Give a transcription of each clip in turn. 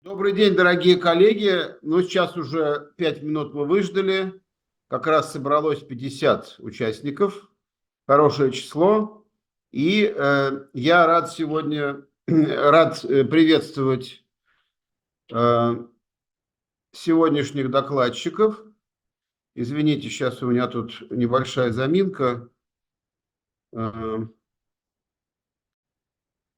Добрый день, дорогие коллеги. Ну, сейчас уже 5 минут мы выждали. Как раз собралось 50 участников. Хорошее число. И я рад сегодня приветствовать э, сегодняшних докладчиков. Извините, сейчас у меня тут небольшая заминка.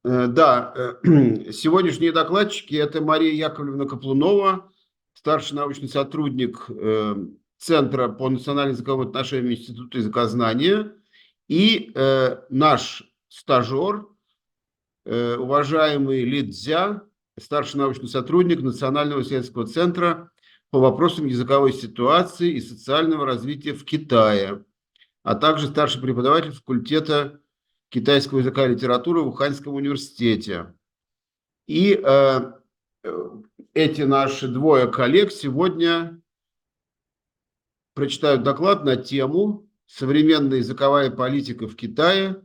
Да, сегодняшние докладчики – это Мария Яковлевна Каплунова, старший научный сотрудник Центра по национально-языковым отношениям Института языкознания, и наш стажер, уважаемый Ли Цзя, старший научный сотрудник Национального исследовательского центра по вопросам языковой ситуации и социального развития в Китае, а также старший преподаватель факультета китайского языка и литературы в Уханьском университете. И эти наши двое коллег сегодня прочитают доклад на тему «Современная языковая политика в Китае.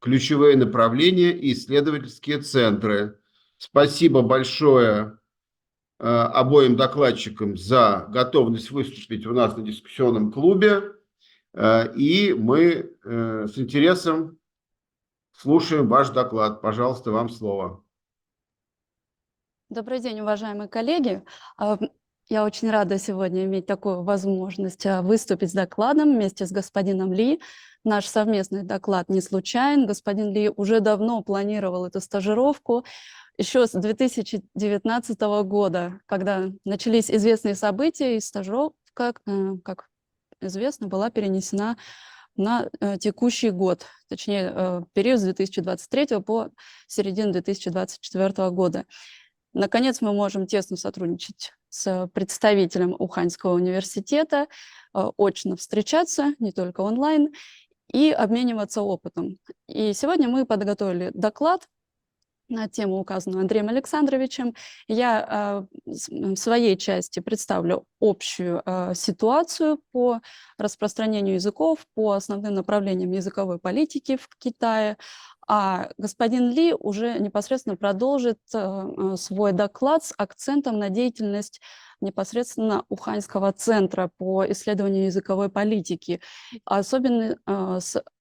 Ключевые направления и исследовательские центры». Спасибо большое обоим докладчикам за готовность выступить у нас на дискуссионном клубе. И мы с интересом слушаем ваш доклад. Пожалуйста, вам слово. Добрый день, уважаемые коллеги. Я очень рада сегодня иметь такую возможность выступить с докладом вместе с господином Ли. Наш совместный доклад не случайен. Господин Ли уже давно планировал эту стажировку, еще с 2019 года, когда начались известные события, и стажировка, как известно, была перенесена на текущий год, точнее, период с 2023 по середину 2024 года. Наконец, мы можем тесно сотрудничать с представителем Уханьского университета, очно встречаться, не только онлайн, и обмениваться опытом. И сегодня мы подготовили доклад на тему, указанную Андреем Александровичем. Я в своей части представлю общую ситуацию по распространению языков, по основным направлениям языковой политики в Китае, а господин Ли уже непосредственно продолжит свой доклад с акцентом на деятельность непосредственно Уханьского центра по исследованию языковой политики. Особенно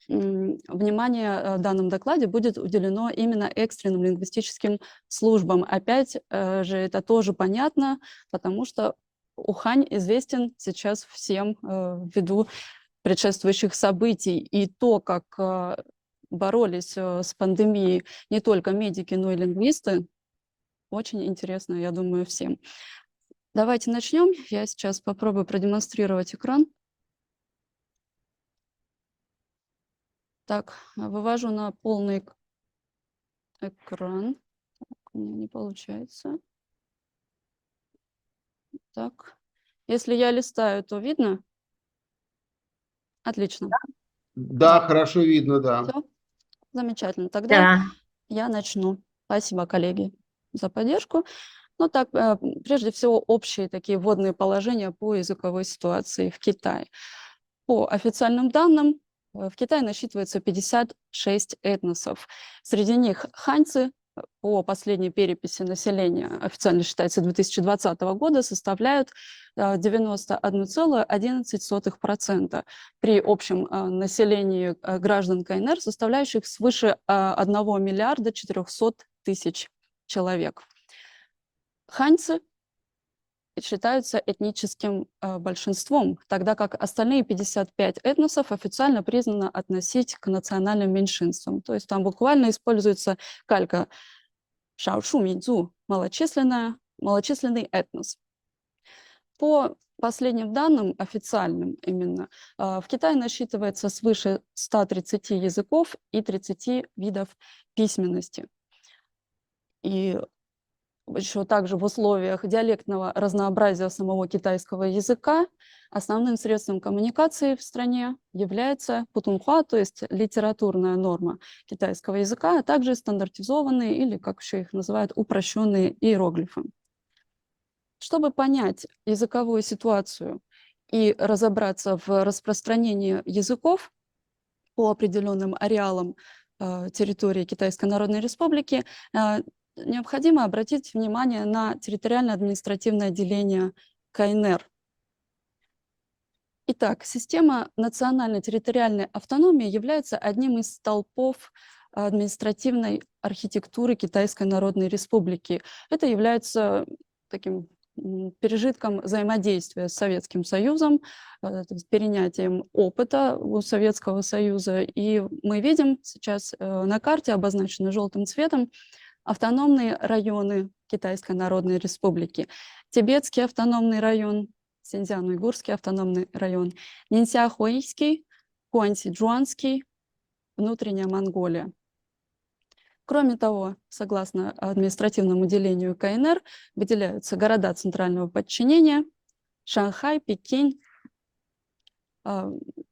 внимание в данном докладе будет уделено именно экстренным лингвистическим службам. Опять же, это тоже понятно, потому что Ухань известен сейчас всем ввиду предшествующих событий. И то, как боролись с пандемией не только медики, но и лингвисты, очень интересно, я думаю, всем. Давайте начнем. Я сейчас попробую продемонстрировать экран. Так, вывожу на полный экран. Так, у меня не получается. Так, если я листаю, то видно? Отлично. Да, хорошо видно, да. Все, замечательно. Тогда Да. я начну. Спасибо, коллеги, за поддержку. Ну так, прежде всего, общие такие вводные положения по языковой ситуации в Китае. По официальным данным, в Китае насчитывается 56 этносов. Среди них ханьцы, по последней переписи населения, официально считается 2020 года, составляют 91,11% при общем населении граждан КНР, составляющих свыше 1 миллиарда 400 тысяч человек. Ханьцы считаются этническим большинством, тогда как остальные 55 этносов официально признано относить к национальным меньшинствам. То есть там буквально используется калька шаошу минзу, малочисленный этнос. По последним данным, официальным именно, в Китае насчитывается свыше 130 языков и 30 видов письменности. И еще также в условиях диалектного разнообразия самого китайского языка основным средством коммуникации в стране является путунхуа, то есть литературная норма китайского языка, а также стандартизованные или, как еще их называют, упрощенные иероглифы. Чтобы понять языковую ситуацию и разобраться в распространении языков по определенным ареалам территории Китайской Народной Республики, необходимо обратить внимание на территориально-административное деление КНР. Итак, система национальной территориальной автономии является одним из столпов административной архитектуры Китайской Народной Республики. Это является таким пережитком взаимодействия с Советским Союзом, то есть перенятием опыта у Советского Союза. И мы видим сейчас на карте, обозначенной желтым цветом, автономные районы Китайской Народной Республики. Тибетский автономный район, Синьцзян-Уйгурский автономный район, Ниньцзяхуэйский, Хуанси-Джуанский, внутренняя Монголия. Кроме того, согласно административному делению КНР, выделяются города центрального подчинения: Шанхай, Пекин,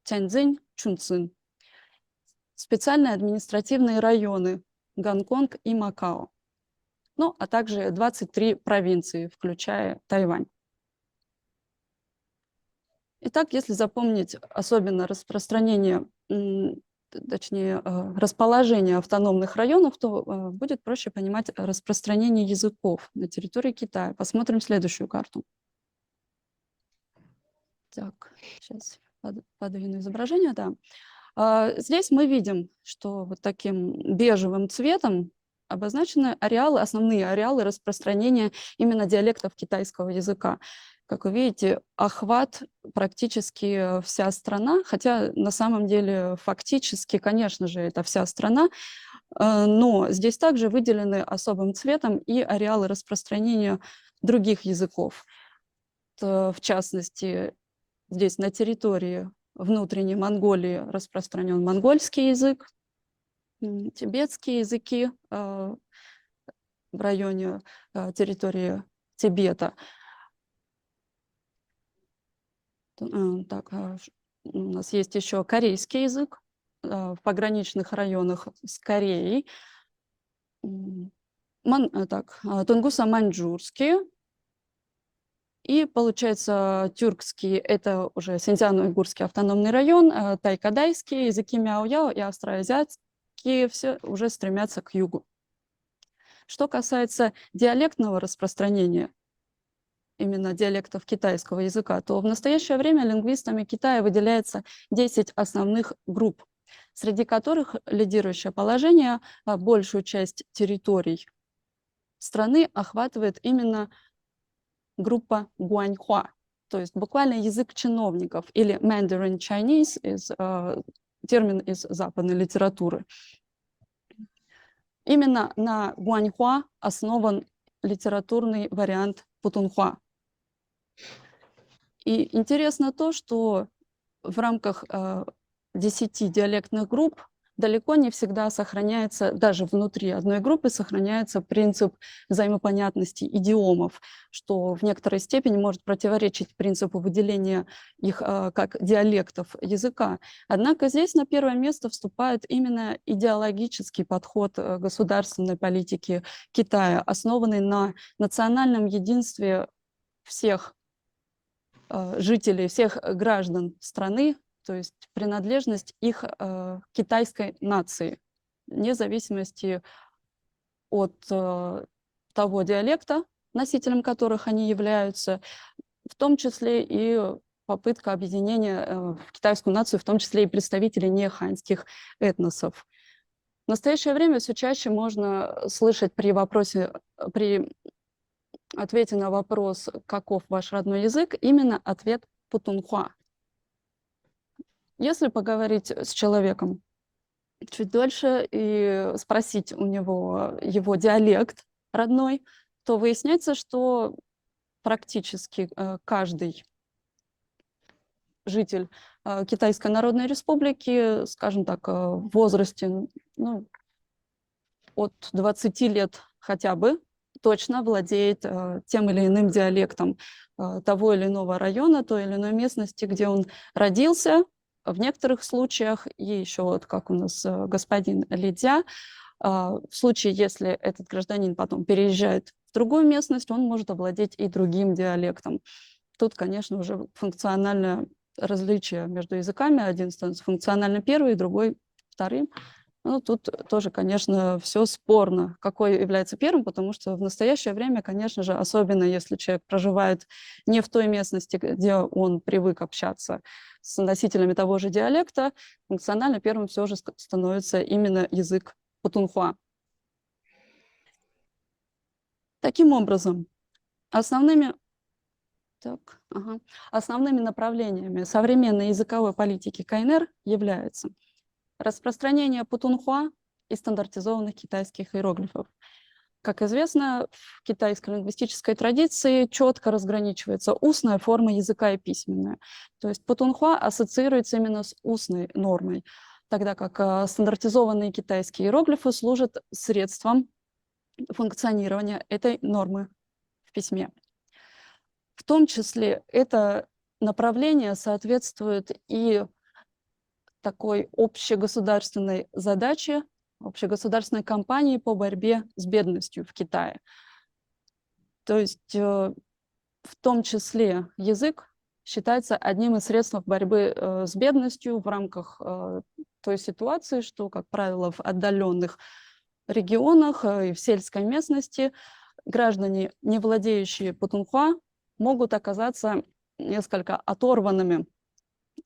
Тяньцзинь, Чунцин. Специальные административные районы: Гонконг и Макао. Ну, а также 23 провинции, включая Тайвань. Итак, если запомнить особенно распространение, точнее, расположение автономных районов, то будет проще понимать распространение языков на территории Китая. Посмотрим следующую карту. Так, сейчас подвину изображение, да. Здесь мы видим, что вот таким бежевым цветом обозначены ареалы, основные ареалы распространения именно диалектов китайского языка. Как вы видите, охват практически вся страна, хотя на самом деле фактически, конечно же, это вся страна, но здесь также выделены особым цветом и ареалы распространения других языков. В частности, здесь на территории внутренней Монголии распространен монгольский язык, тибетские языки в районе территории Тибета. Так, у нас есть еще корейский язык в пограничных районах с Кореей. Тунгуса-маньчжурский. И, получается, тюркский – это уже Синьцзян-Уйгурский автономный район, тайкадайские языки мяо-яо и австроазиатские все уже стремятся к югу. Что касается диалектного распространения, именно диалектов китайского языка, то в настоящее время лингвистами Китая выделяется 10 основных групп, среди которых лидирующее положение, большую часть территорий страны охватывает именно группа гуаньхуа, то есть буквально язык чиновников, или Mandarin Chinese, термин из западной литературы. Именно на гуаньхуа основан литературный вариант путунхуа. И интересно то, что в рамках 10 диалектных групп далеко не всегда сохраняется, даже внутри одной группы сохраняется принцип взаимопонятности идиомов, что в некоторой степени может противоречить принципу выделения их как диалектов языка. Однако здесь на первое место вступает именно идеологический подход государственной политики Китая, основанный на национальном единстве всех жителей, всех граждан страны, то есть принадлежность их китайской нации, вне зависимости от того диалекта, носителем которых они являются, в том числе и попытка объединения в китайскую нацию, в том числе и представителей неханьских этносов. В настоящее время все чаще можно слышать при ответе на вопрос, каков ваш родной язык, именно ответ путунхуа. Если поговорить с человеком чуть дольше и спросить у него его диалект родной, то выясняется, что практически каждый житель Китайской Народной Республики, скажем так, в возрасте от 20 лет хотя бы, точно владеет тем или иным диалектом того или иного района, той или иной местности, где он родился. В некоторых случаях, и еще вот как у нас господин Ли Цзя, в случае, если этот гражданин потом переезжает в другую местность, он может овладеть и другим диалектом. Тут, конечно, уже функциональное различие между языками. Один становится функционально первым, другой вторым. Ну, тут тоже, конечно, все спорно, какой является первым, потому что в настоящее время, конечно же, особенно если человек проживает не в той местности, где он привык общаться с носителями того же диалекта, функционально первым все же становится именно язык путунхуа. Таким образом, основными, основными направлениями современной языковой политики КНР являются распространение путунхуа и стандартизованных китайских иероглифов. Как известно, в китайской лингвистической традиции четко разграничивается устная форма языка и письменная. То есть путунхуа ассоциируется именно с устной нормой, тогда как стандартизованные китайские иероглифы служат средством функционирования этой нормы в письме. В том числе это направление соответствует и такой общегосударственной задаче, общегосударственной кампании по борьбе с бедностью в Китае. То есть в том числе язык считается одним из средств борьбы с бедностью в рамках той ситуации, что, как правило, в отдаленных регионах и в сельской местности граждане, не владеющие путунхуа, могут оказаться несколько оторванными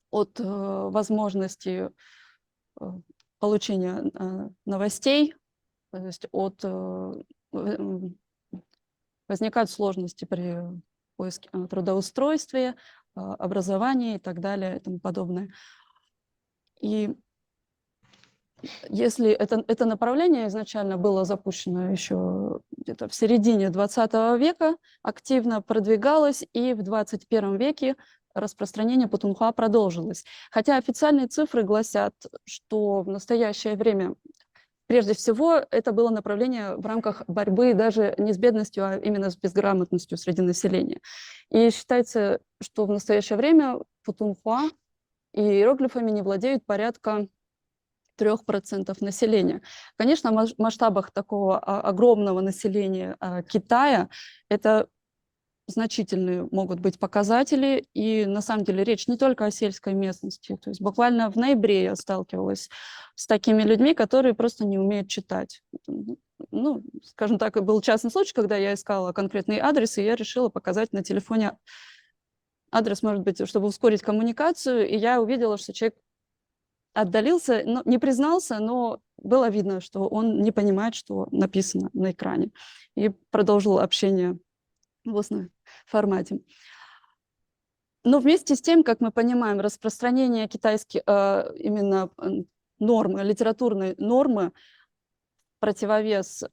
от возможности получения новостей, то есть возникают сложности при поиске трудоустройстве, образовании и так далее и тому подобное. И если это направление изначально было запущено еще где-то в середине 20 века, активно продвигалось, и в 21 веке распространение путунхуа продолжилось. Хотя официальные цифры гласят, что в настоящее время, прежде всего, это было направление в рамках борьбы даже не с бедностью, а именно с безграмотностью среди населения. И считается, что в настоящее время путунхуа и иероглифами не владеют порядка 3% населения. Конечно, в масштабах такого огромного населения Китая это значительные могут быть показатели, и на самом деле речь не только о сельской местности. То есть буквально в ноябре я сталкивалась с такими людьми, которые просто не умеют читать. Ну, скажем так, был частный случай, когда я искала конкретный адрес, и я решила показать на телефоне адрес, может быть, чтобы ускорить коммуникацию, и я увидела, что человек отдалился, но не признался, но было видно, что он не понимает, что написано на экране, и продолжил общение в устном формате. Но вместе с тем, как мы понимаем, распространение китайских именно нормы, литературной нормы, противовес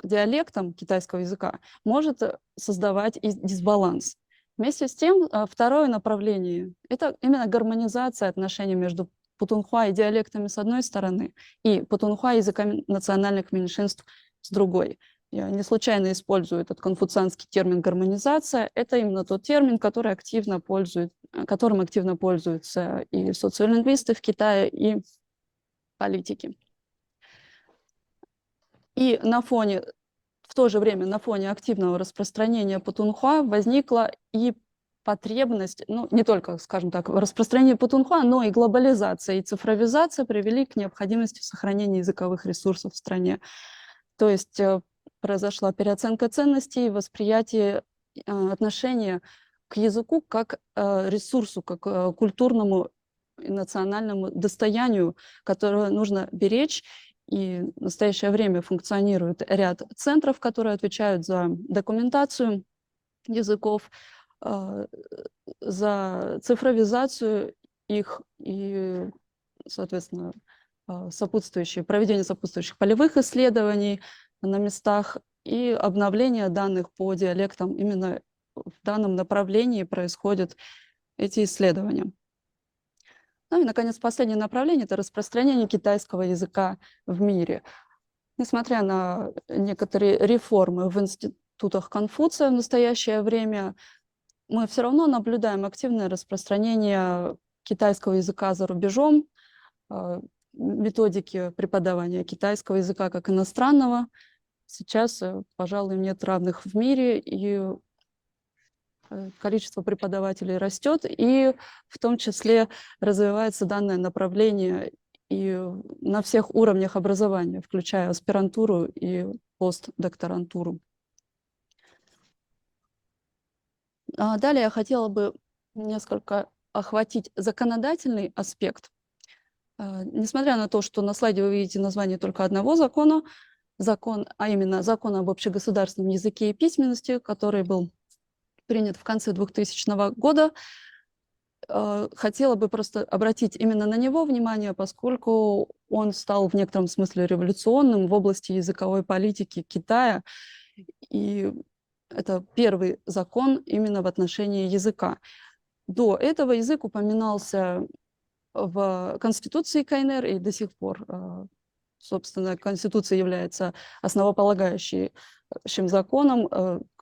диалектам китайского языка, может создавать и дисбаланс. Вместе с тем, второе направление – это именно гармонизация отношений между путунхуа и диалектами с одной стороны и путунхуа языками национальных меньшинств с другой. Я не случайно использую этот конфуцианский термин «гармонизация». Это именно тот термин, которым активно пользуются и социолингвисты в Китае, и политики. И в то же время на фоне активного распространения путунхуа возникла и потребность, ну, не только, скажем так, распространение путунхуа, но и глобализация и цифровизация привели к необходимости сохранения языковых ресурсов в стране. То есть произошла переоценка ценностей, восприятие отношения к языку как ресурсу, как культурному и национальному достоянию, которое нужно беречь. И в настоящее время функционирует ряд центров, которые отвечают за документацию языков, за цифровизацию их и, соответственно, проведение сопутствующих полевых исследований на местах и обновление данных по диалектам. Именно в данном направлении происходят эти исследования. Ну и, наконец, последнее направление – это распространение китайского языка в мире. Несмотря на некоторые реформы в институтах Конфуция в настоящее время, мы все равно наблюдаем активное распространение китайского языка за рубежом, методики преподавания китайского языка как иностранного. Сейчас, пожалуй, нет равных в мире, и количество преподавателей растет, и в том числе развивается данное направление и на всех уровнях образования, включая аспирантуру и постдокторантуру. Далее я хотела бы несколько охватить законодательный аспект. Несмотря на то, что на слайде вы видите название только одного закона, а именно закон об общегосударственном языке и письменности, который был принят в конце 2000 года, хотела бы просто обратить именно на него внимание, поскольку он стал в некотором смысле революционным в области языковой политики Китая. И это первый закон именно в отношении языка. До этого язык упоминался в Конституции КНР, и до сих пор, собственно, Конституция является основополагающим законом,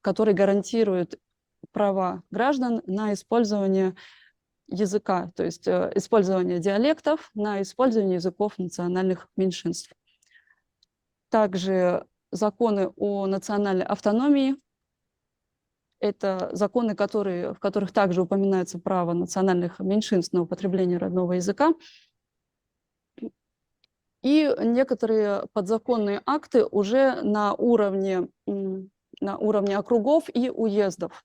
который гарантирует права граждан на использование языка, то есть использование диалектов, на использование языков национальных меньшинств. Также законы о национальной автономии. Это законы, в которых также упоминается право национальных меньшинств на употребление родного языка. И некоторые подзаконные акты уже на уровне округов и уездов.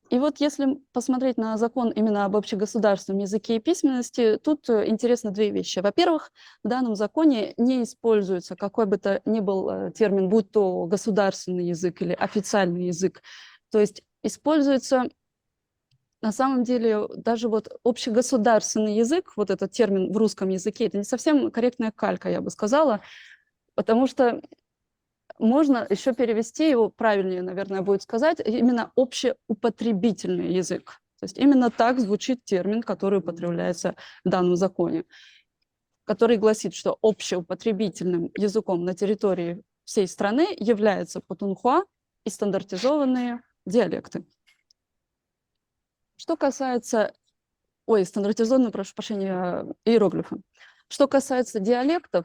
И вот если посмотреть на закон именно об общегосударственном языке и письменности, тут интересно две вещи. Во-первых, в данном законе не используется какой бы то ни был термин, будь то государственный язык или официальный язык. То есть используется на самом деле даже вот общегосударственный язык, вот этот термин в русском языке, это не совсем корректная калька, я бы сказала, потому что можно еще перевести его, правильнее, наверное, будет сказать, именно общеупотребительный язык. То есть именно так звучит термин, который употребляется в данном законе, который гласит, что общеупотребительным языком на территории всей страны являются путунхуа и стандартизованные диалекты. Что касается... стандартизованные, прошу прощения, иероглифы. Что касается диалектов,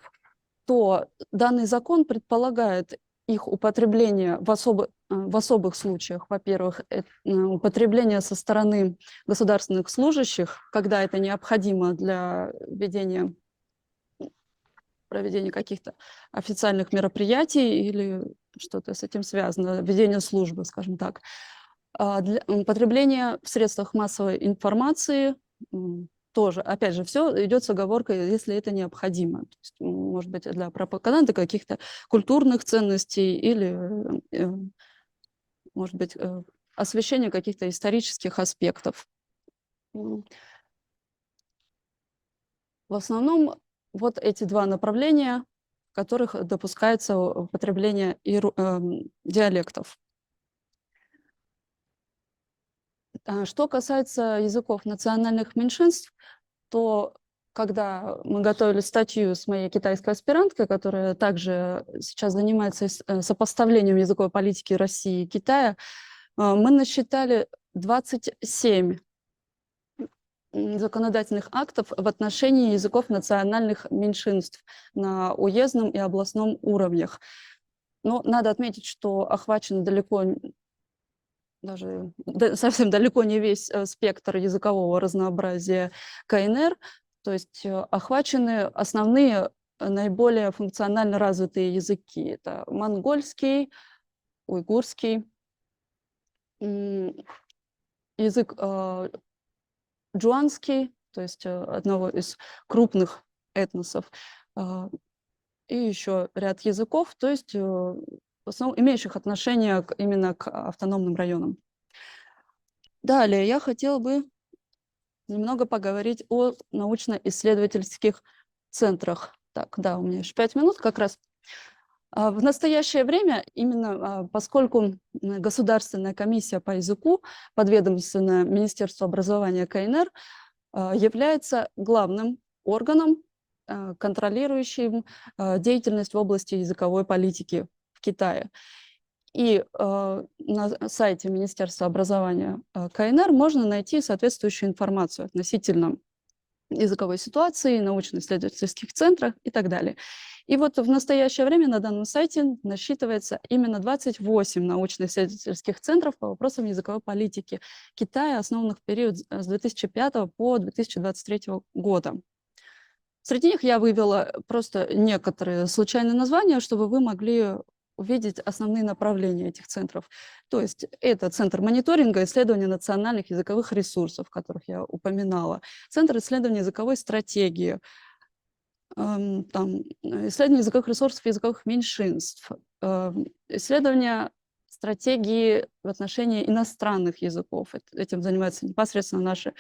то данный закон предполагает их употребление в особых случаях. Во-первых, употребление со стороны государственных служащих, когда это необходимо для проведения каких-то официальных мероприятий или что-то с этим связано, ведение службы, скажем так. Употребление в средствах массовой информации тоже, опять же, все идет с оговоркой, если это необходимо. То есть, может быть, для пропаганды каких-то культурных ценностей или, может быть, освещения каких-то исторических аспектов. В основном вот эти два направления, в которых допускается употребление диалектов. Что касается языков национальных меньшинств, то когда мы готовили статью с моей китайской аспиранткой, которая также сейчас занимается сопоставлением языковой политики России и Китая, мы насчитали 27 законодательных актов в отношении языков национальных меньшинств на уездном и областном уровнях. Но надо отметить, что охвачен совсем далеко не весь спектр языкового разнообразия КНР, то есть охвачены основные, наиболее функционально развитые языки. Это монгольский, уйгурский, язык джуанский, то есть одного из крупных этносов, и еще ряд языков, то есть в основном имеющих отношение именно к автономным районам. Далее я хотела бы немного поговорить о научно-исследовательских центрах. Так, да, у меня еще 5 минут как раз. В настоящее время, именно поскольку Государственная комиссия по языку, подведомственное Министерству образования КНР, является главным органом, контролирующим деятельность в области языковой политики в Китае. И на сайте Министерства образования КНР можно найти соответствующую информацию относительно языковой ситуации, научно-исследовательских центров и так далее. И вот в настоящее время на данном сайте насчитывается именно 28 научно-исследовательских центров по вопросам языковой политики Китая, основанных в период с 2005 по 2023 года. Среди них я вывела просто некоторые случайные названия, чтобы вы могли увидеть основные направления этих центров. То есть это центр мониторинга, исследования национальных языковых ресурсов, которых я упоминала, центр исследования языковой стратегии, исследование языковых ресурсов языковых меньшинств, исследование стратегии в отношении иностранных языков. Этим занимаются непосредственно наши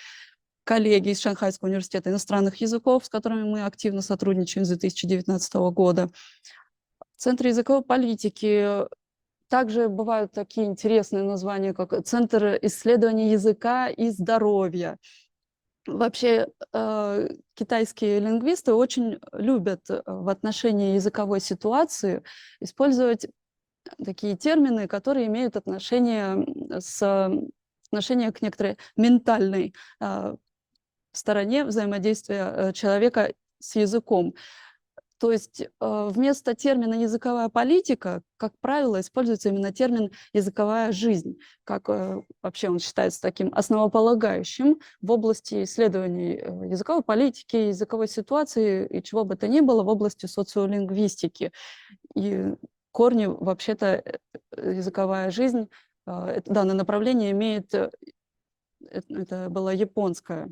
коллеги из Шанхайского университета иностранных языков, с которыми мы активно сотрудничаем с 2019 года. В Центре языковой политики также бывают такие интересные названия, как Центр исследования языка и здоровья. Вообще китайские лингвисты очень любят в отношении языковой ситуации использовать такие термины, которые имеют отношение к некоторой ментальной стороне взаимодействия человека с языком. То есть вместо термина «языковая политика», как правило, используется именно термин «языковая жизнь», как вообще он считается таким основополагающим в области исследований языковой политики, языковой ситуации и чего бы то ни было в области социолингвистики. И корни, вообще-то, языковая жизнь, данное направление имеет, это была японская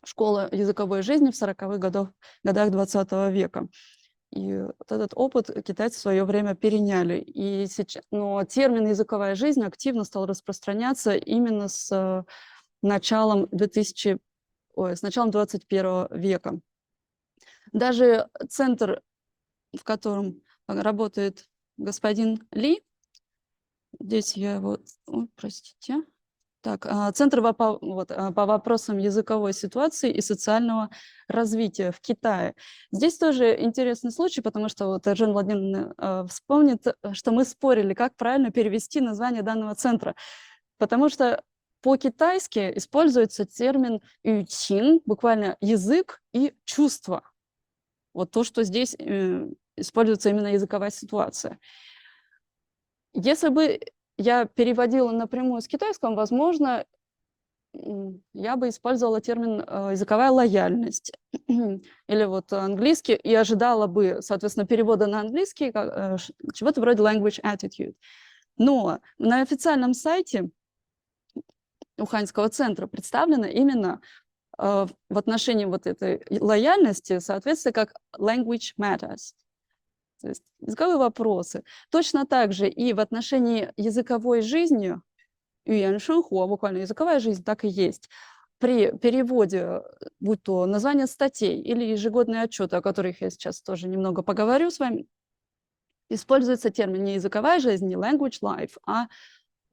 школа языковой жизни в 40-х годах 20 века. И вот этот опыт китайцы в свое время переняли. Но термин «языковая жизнь» активно стал распространяться именно с началом 21 века. Даже центр, в котором работает господин Ли, здесь я его... Ой, простите. Так, Центр по вопросам языковой ситуации и социального развития в Китае. Здесь тоже интересный случай, потому что вот Жен Владимировна вспомнит, что мы спорили, как правильно перевести название данного центра. Потому что по-китайски используется термин «юйчин», буквально «язык» и «чувство». Вот то, что здесь используется именно языковая ситуация. Если бы я переводила напрямую с китайского, возможно, я бы использовала термин языковая лояльность. Или вот английский, и ожидала бы, соответственно, перевода на английский, чего-то вроде language attitude. Но на официальном сайте Уханьского центра представлено именно в отношении вот этой лояльности, соответственно, как language matters. То есть языковые вопросы. Точно так же и в отношении языковой жизни, буквально языковая жизнь, так и есть. При переводе, будь то название статей или ежегодные отчеты, о которых я сейчас тоже немного поговорю с вами, используется термин не языковая жизнь, не language life, а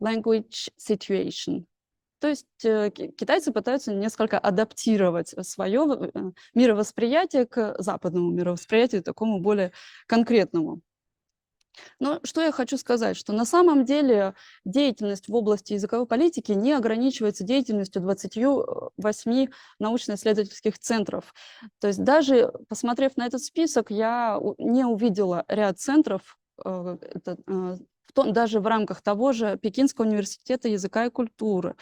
language situation. То есть китайцы пытаются несколько адаптировать свое мировосприятие к западному мировосприятию, такому более конкретному. Но что я хочу сказать, что на самом деле деятельность в области языковой политики не ограничивается деятельностью 28 научно-исследовательских центров. То есть даже посмотрев на этот список, я не увидела ряд центров, даже в рамках того же Пекинского университета языка и культуры,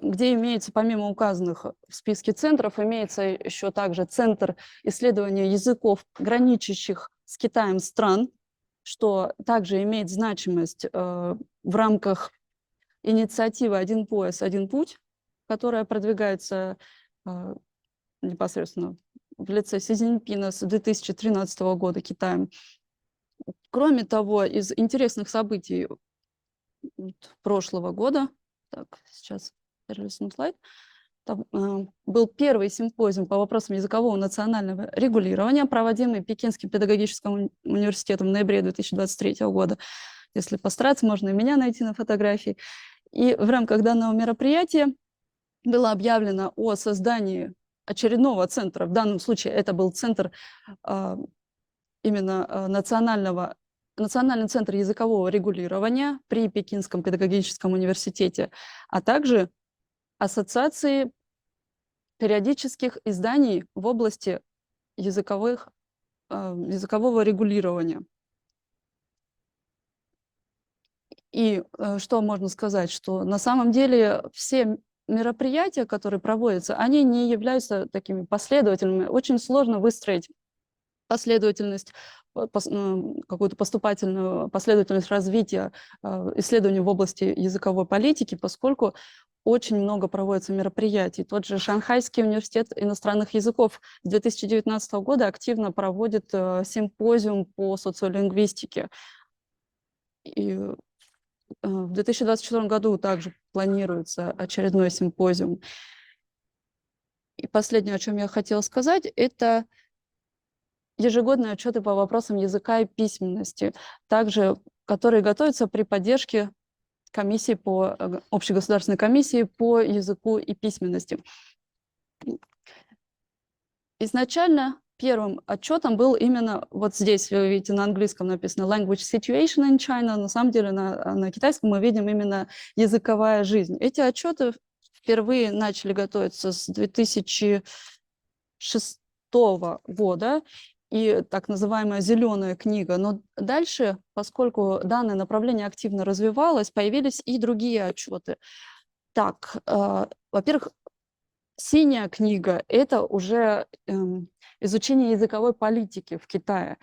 где имеется, помимо указанных в списке центров, имеется еще также Центр исследования языков, граничащих с Китаем стран, что также имеет значимость в рамках инициативы «Один пояс, один путь», которая продвигается непосредственно в лице Си Цзиньпина с 2013 года Китаем. Кроме того, из интересных событий прошлого года, так, сейчас перелистну слайд, там, был первый симпозиум по вопросам языкового национального регулирования, проводимый Пекинским педагогическим университетом в ноябре 2023 года. Если постараться, можно и меня найти на фотографии. И в рамках данного мероприятия было объявлено о создании очередного центра. В данном случае это был центр именно Национальный центр языкового регулирования при Пекинском педагогическом университете, а также ассоциации периодических изданий в области языкового регулирования. И что можно сказать, что на самом деле все мероприятия, которые проводятся, они не являются такими последовательными. Очень сложно выстроить последовательность, какую-то поступательную последовательность развития исследований в области языковой политики, поскольку очень много проводится мероприятий. Тот же Шанхайский университет иностранных языков с 2019 года активно проводит симпозиум по социолингвистике. И в 2024 году также планируется очередной симпозиум. И последнее, о чем я хотела сказать, это ежегодные отчеты по вопросам языка и письменности, также которые готовятся при поддержке общегосударственной комиссии по языку и письменности. Изначально первым отчетом был именно вот здесь, вы видите, на английском написано Language Situation in China, на самом деле на китайском мы видим именно языковая жизнь. Эти отчеты впервые начали готовиться с 2006 года, и так называемая «зеленая книга». Но дальше, поскольку данное направление активно развивалось, появились и другие отчеты. Так, во-первых, синяя книга – это уже изучение языковой политики в Китае.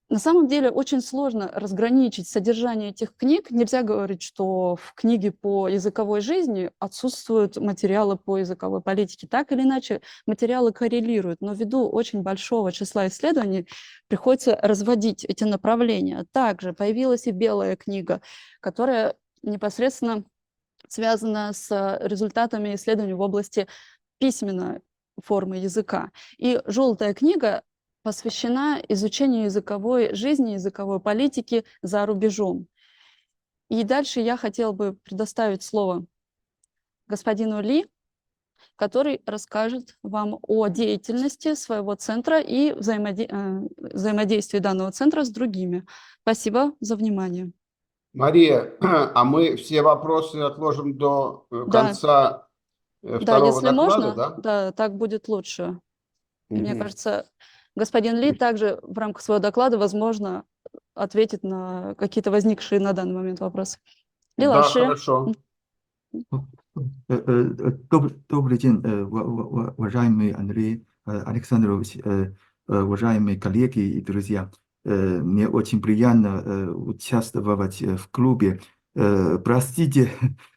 На самом деле очень сложно разграничить содержание этих книг. Нельзя говорить, что в книге по языковой жизни отсутствуют материалы по языковой политике. Так или иначе, материалы коррелируют, но ввиду очень большого числа исследований приходится разводить эти направления. Также появилась и белая книга, которая непосредственно связана с результатами исследований в области письменной формы языка. И желтая книга посвящена изучению языковой жизни, языковой политики за рубежом. И дальше я хотела бы предоставить слово господину Ли, который расскажет вам о деятельности своего центра и взаимодействии данного центра с другими. Спасибо за внимание. Мария, а мы все вопросы отложим до Да, конца да, второго если доклада, можно, да? да, так будет лучше. И мне Мгм. кажется, господин Ли также в рамках своего доклада, возможно, ответит на какие-то возникшие на данный момент вопросы. Ли Да, 老师，хорошо. Добрый день, уважаемый Андрей Александрович, уважаемые коллеги и друзья. Мне очень приятно участвовать в клубе. Простите,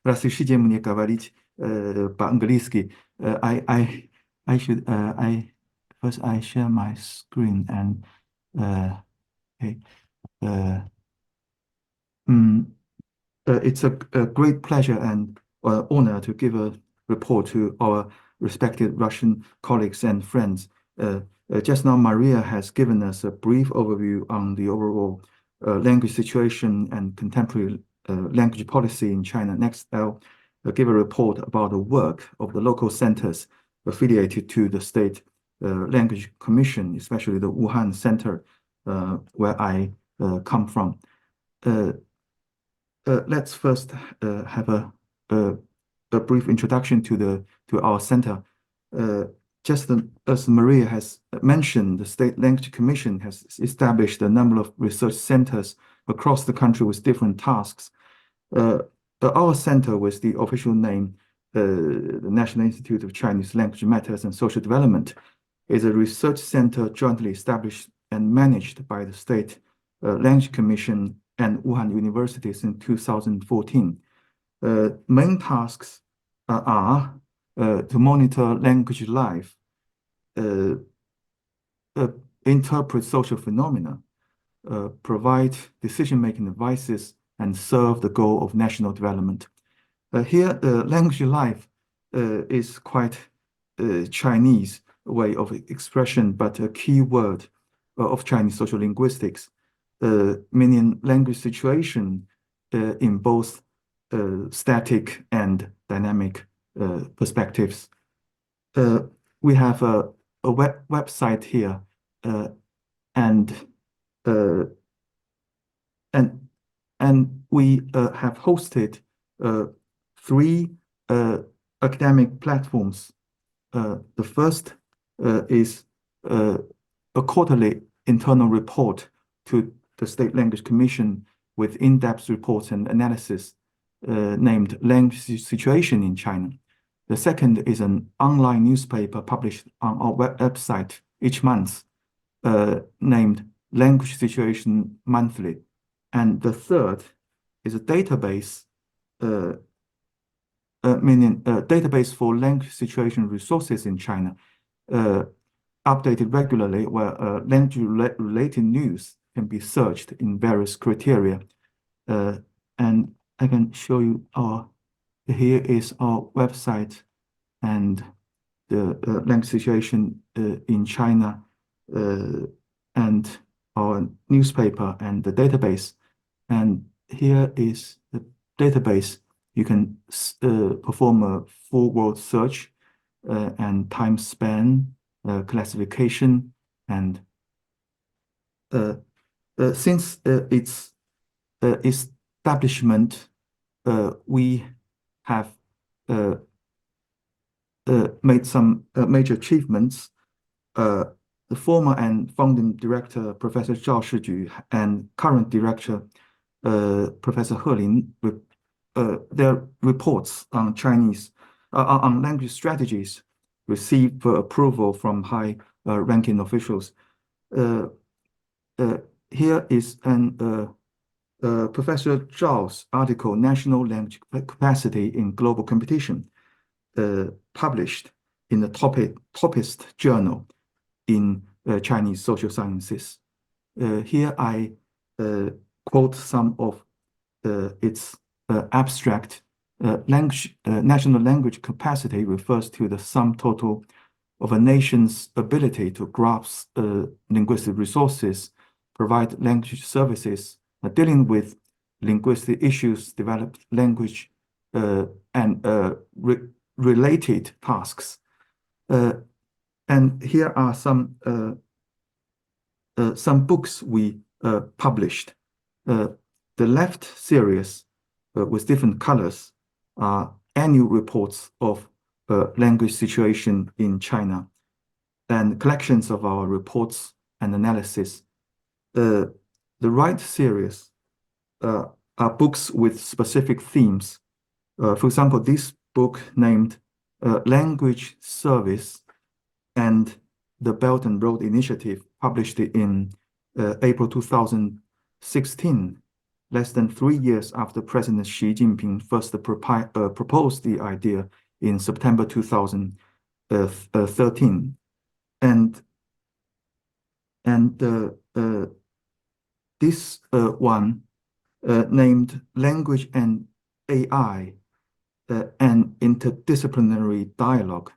разрешите мне говорить по-английски. First I share my screen and okay. It's a great pleasure and honor to give a report to our respected Russian colleagues and friends. Just now, Maria has given us a brief overview on the overall language situation and contemporary language policy in China. Next, I'll give a report about the work of the local centers affiliated to the State Language Commission, especially the Wuhan Center, where I come from. Let's first have a brief introduction to our center. Just as Maria has mentioned, the State Language Commission has established a number of research centers across the country with different tasks. Our center, with the official name, the National Institute of Chinese Language Matters and Social Development, is a research center jointly established and managed by the State Language Commission and Wuhan University since 2014. Main tasks are to monitor language life, interpret social phenomena, provide decision-making advices, and serve the goal of national development. Here, language life is quite Chinese way of expression, but a key word of Chinese social linguistics, meaning language situation in both static and dynamic perspectives. We have a website here, and we have hosted 3 academic platforms. The first is a quarterly internal report to the State Language Commission with in-depth reports and analysis. named Language Situation in China. The second is an online newspaper published on our website each month, named Language Situation Monthly. And the third is a database, meaning a database for language situation resources in China, updated regularly, where language-related news can be searched in various criteria. And I can show you here is our website and the language situation in China, and our newspaper and the database. And here is the database. You can perform a full word search and time span, classification, and since its establishment, we have made some major achievements. The former and founding director, Professor Zhao Shiju, and current director, Professor He Lin, their reports on on language strategies received approval from high-ranking officials. Here is Professor Zhao's article, National Language Capacity in Global Competition, published in the toppest journal in Chinese social sciences. Here I quote some of its abstract. National language capacity refers to the sum total of a nation's ability to grasp linguistic resources, provide language services, dealing with linguistic issues, develop language, and related tasks. And here are some books we published. The left series with different colors are annual reports of language situation in China and collections of our reports and analysis. The right series are books with specific themes. For example, this book named Language Service and the Belt and Road Initiative, published in April 2016, less than 3 years after President Xi Jinping first proposed the idea in September 2013. And this one named Language and AI, an interdisciplinary dialogue,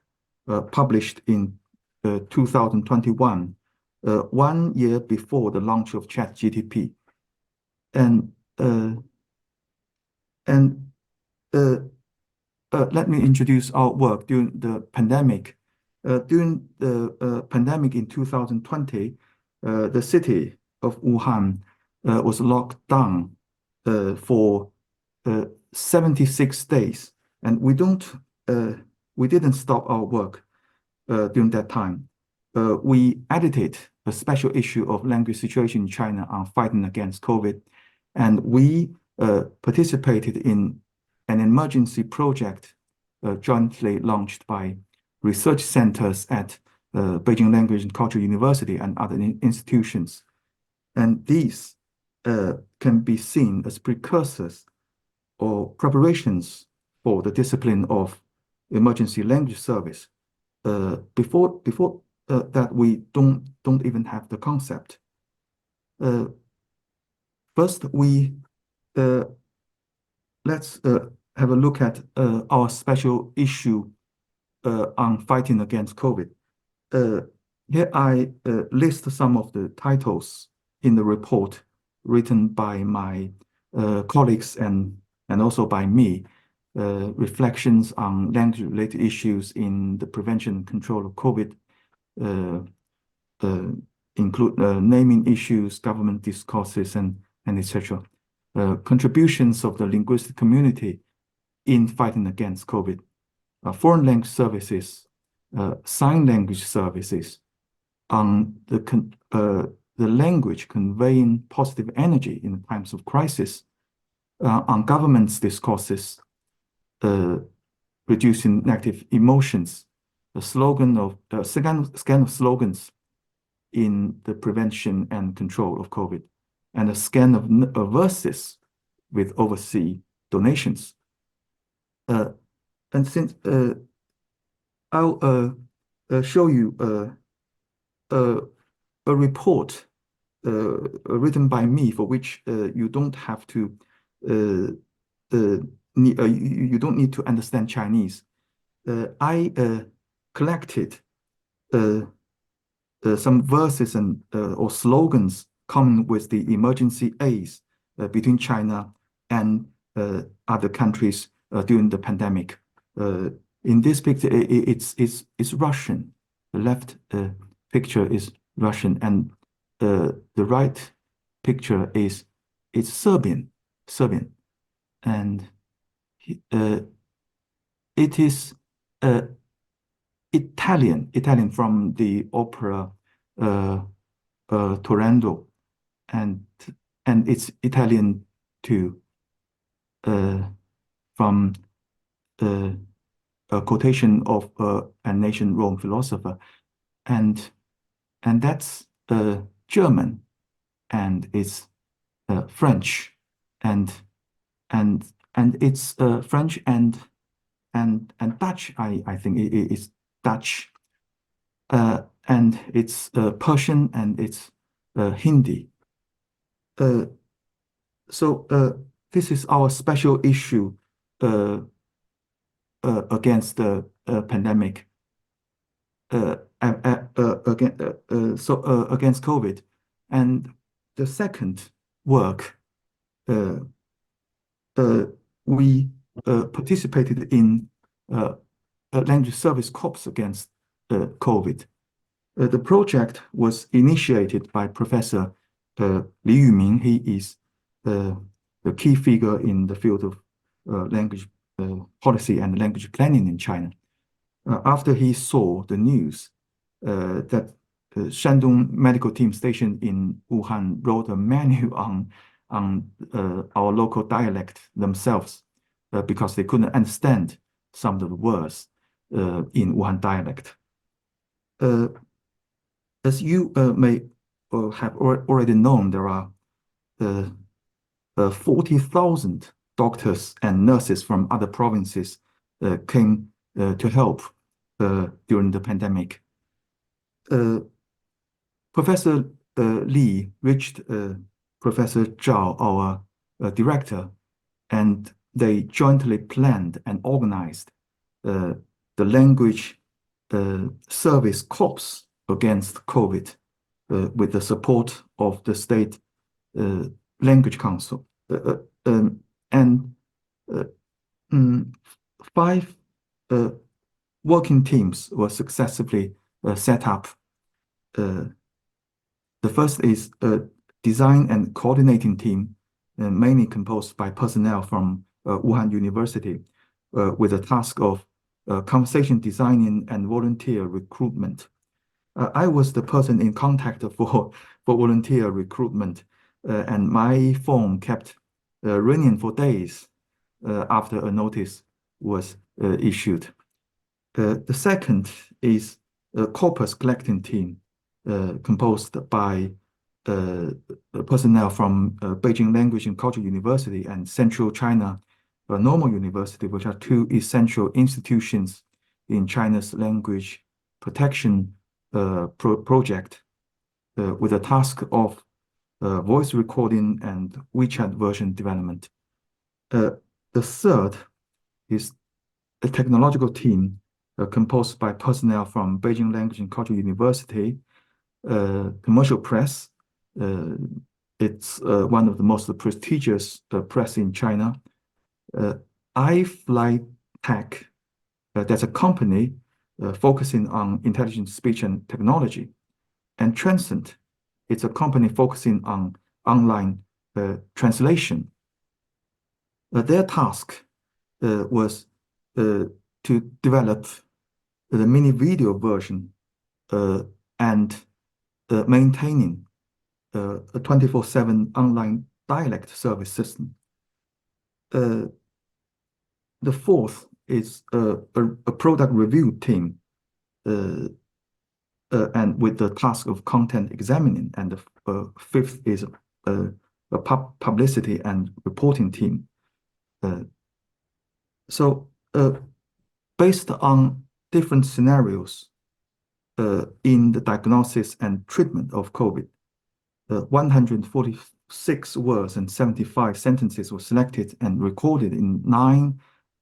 published in 2021, 1 year before the launch of ChatGPT. And let me introduce our work during the pandemic. During the pandemic in 2020, the city of Wuhan was locked down for 76 days, and we didn't stop our work during that time. We edited a special issue of Language Situation in China on fighting against COVID, and we participated in an emergency project jointly launched by research centers at Beijing Language and Culture University and other institutions. And these can be seen as precursors or preparations for the discipline of emergency language service. Before that, we don't even have the concept. First, let's have a look at our special issue on fighting against COVID. Here I list some of the titles in the report written by my colleagues and also by me. Reflections on language-related issues in the prevention and control of COVID, include naming issues, government discourses, and etc. Contributions of the linguistic community in fighting against COVID, foreign language services, sign language services, on the language conveying positive energy in times of crisis, on government's discourses, reducing negative emotions, the slogan of scan of slogans in the prevention and control of COVID, and a scan of verses with overseas donations. And since I'll show you a report written by me, for which you don't have to you don't need to understand Chinese. I collected some verses and or slogans common with the emergency aids between China and other countries during the pandemic. In this picture, it's Russian. The left picture is Russian, and the right picture is Serbian, and it is Italian from the opera Turandot, and it's Italian too, from a quotation of an ancient Rome philosopher, and that's German, and it's French, and it's French and Dutch. I think it's Dutch, and it's Persian, and it's Hindi. So this is our special issue against the pandemic, against COVID. And the second work, we participated in a language service corps against COVID. The project was initiated by Professor Li Yuming. He is the key figure in the field of language policy and language planning in China. After he saw the news that Shandong medical team stationed in Wuhan wrote a manual on our local dialect themselves, because they couldn't understand some of the words in Wuhan dialect. As you may have already known, there are 40,000 doctors and nurses from other provinces came to help during the pandemic. Professor Li reached Professor Zhao, our director, and they jointly planned and organized the language service corps against COVID with the support of the State Language Council. And 5 working teams were successfully set up. The first is a design and coordinating team, mainly composed by personnel from Wuhan University, with the task of conversation designing and volunteer recruitment. I was the person in contact for volunteer recruitment, and my phone kept ringing for days after a notice was issued. The second is a corpus collecting team composed by personnel from Beijing Language and Culture University and Central China Normal University, which are 2 essential institutions in China's language protection project, with a task of voice recording and WeChat version development. The third is a technological team composed by personnel from Beijing Language and Culture University, commercial press. It's one of the most prestigious press in China. iFly Tech, that's a company focusing on intelligent speech and technology. And Transcend, it's a company focusing on online translation. Their task was to develop the mini video version and maintaining a 24/7 online dialect service system. the fourth is a product review team, and with the task of content examining, and the fifth is a publicity and reporting team. So based on different scenarios in the diagnosis and treatment of COVID, 146 words and 75 sentences were selected and recorded in 9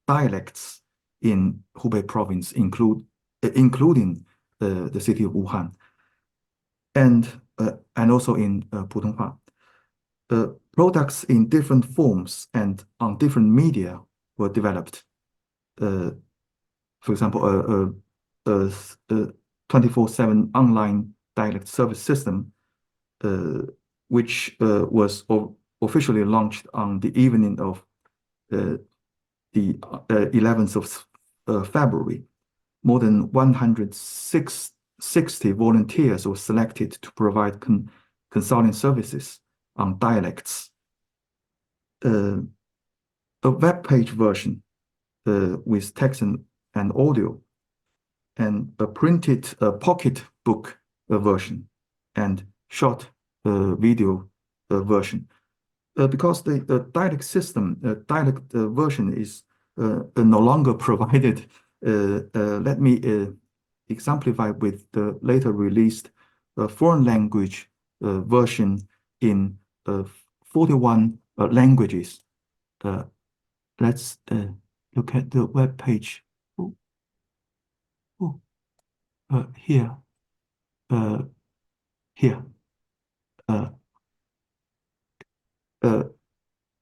dialects in Hubei province, including the city of Wuhan, and also in Putonghua. Products in different forms and on different media were developed. For example, a 24/7 online dialect service system, which was officially launched on the evening of the 11th of February. More than 160 volunteers were selected to provide consulting services on dialects. A web page version with text and audio, and a printed pocket book version, and short video version. Because the dialect system, dialect version is no longer provided, let me exemplify with the later released foreign language version in 41 languages. Let's look at the web page. Here.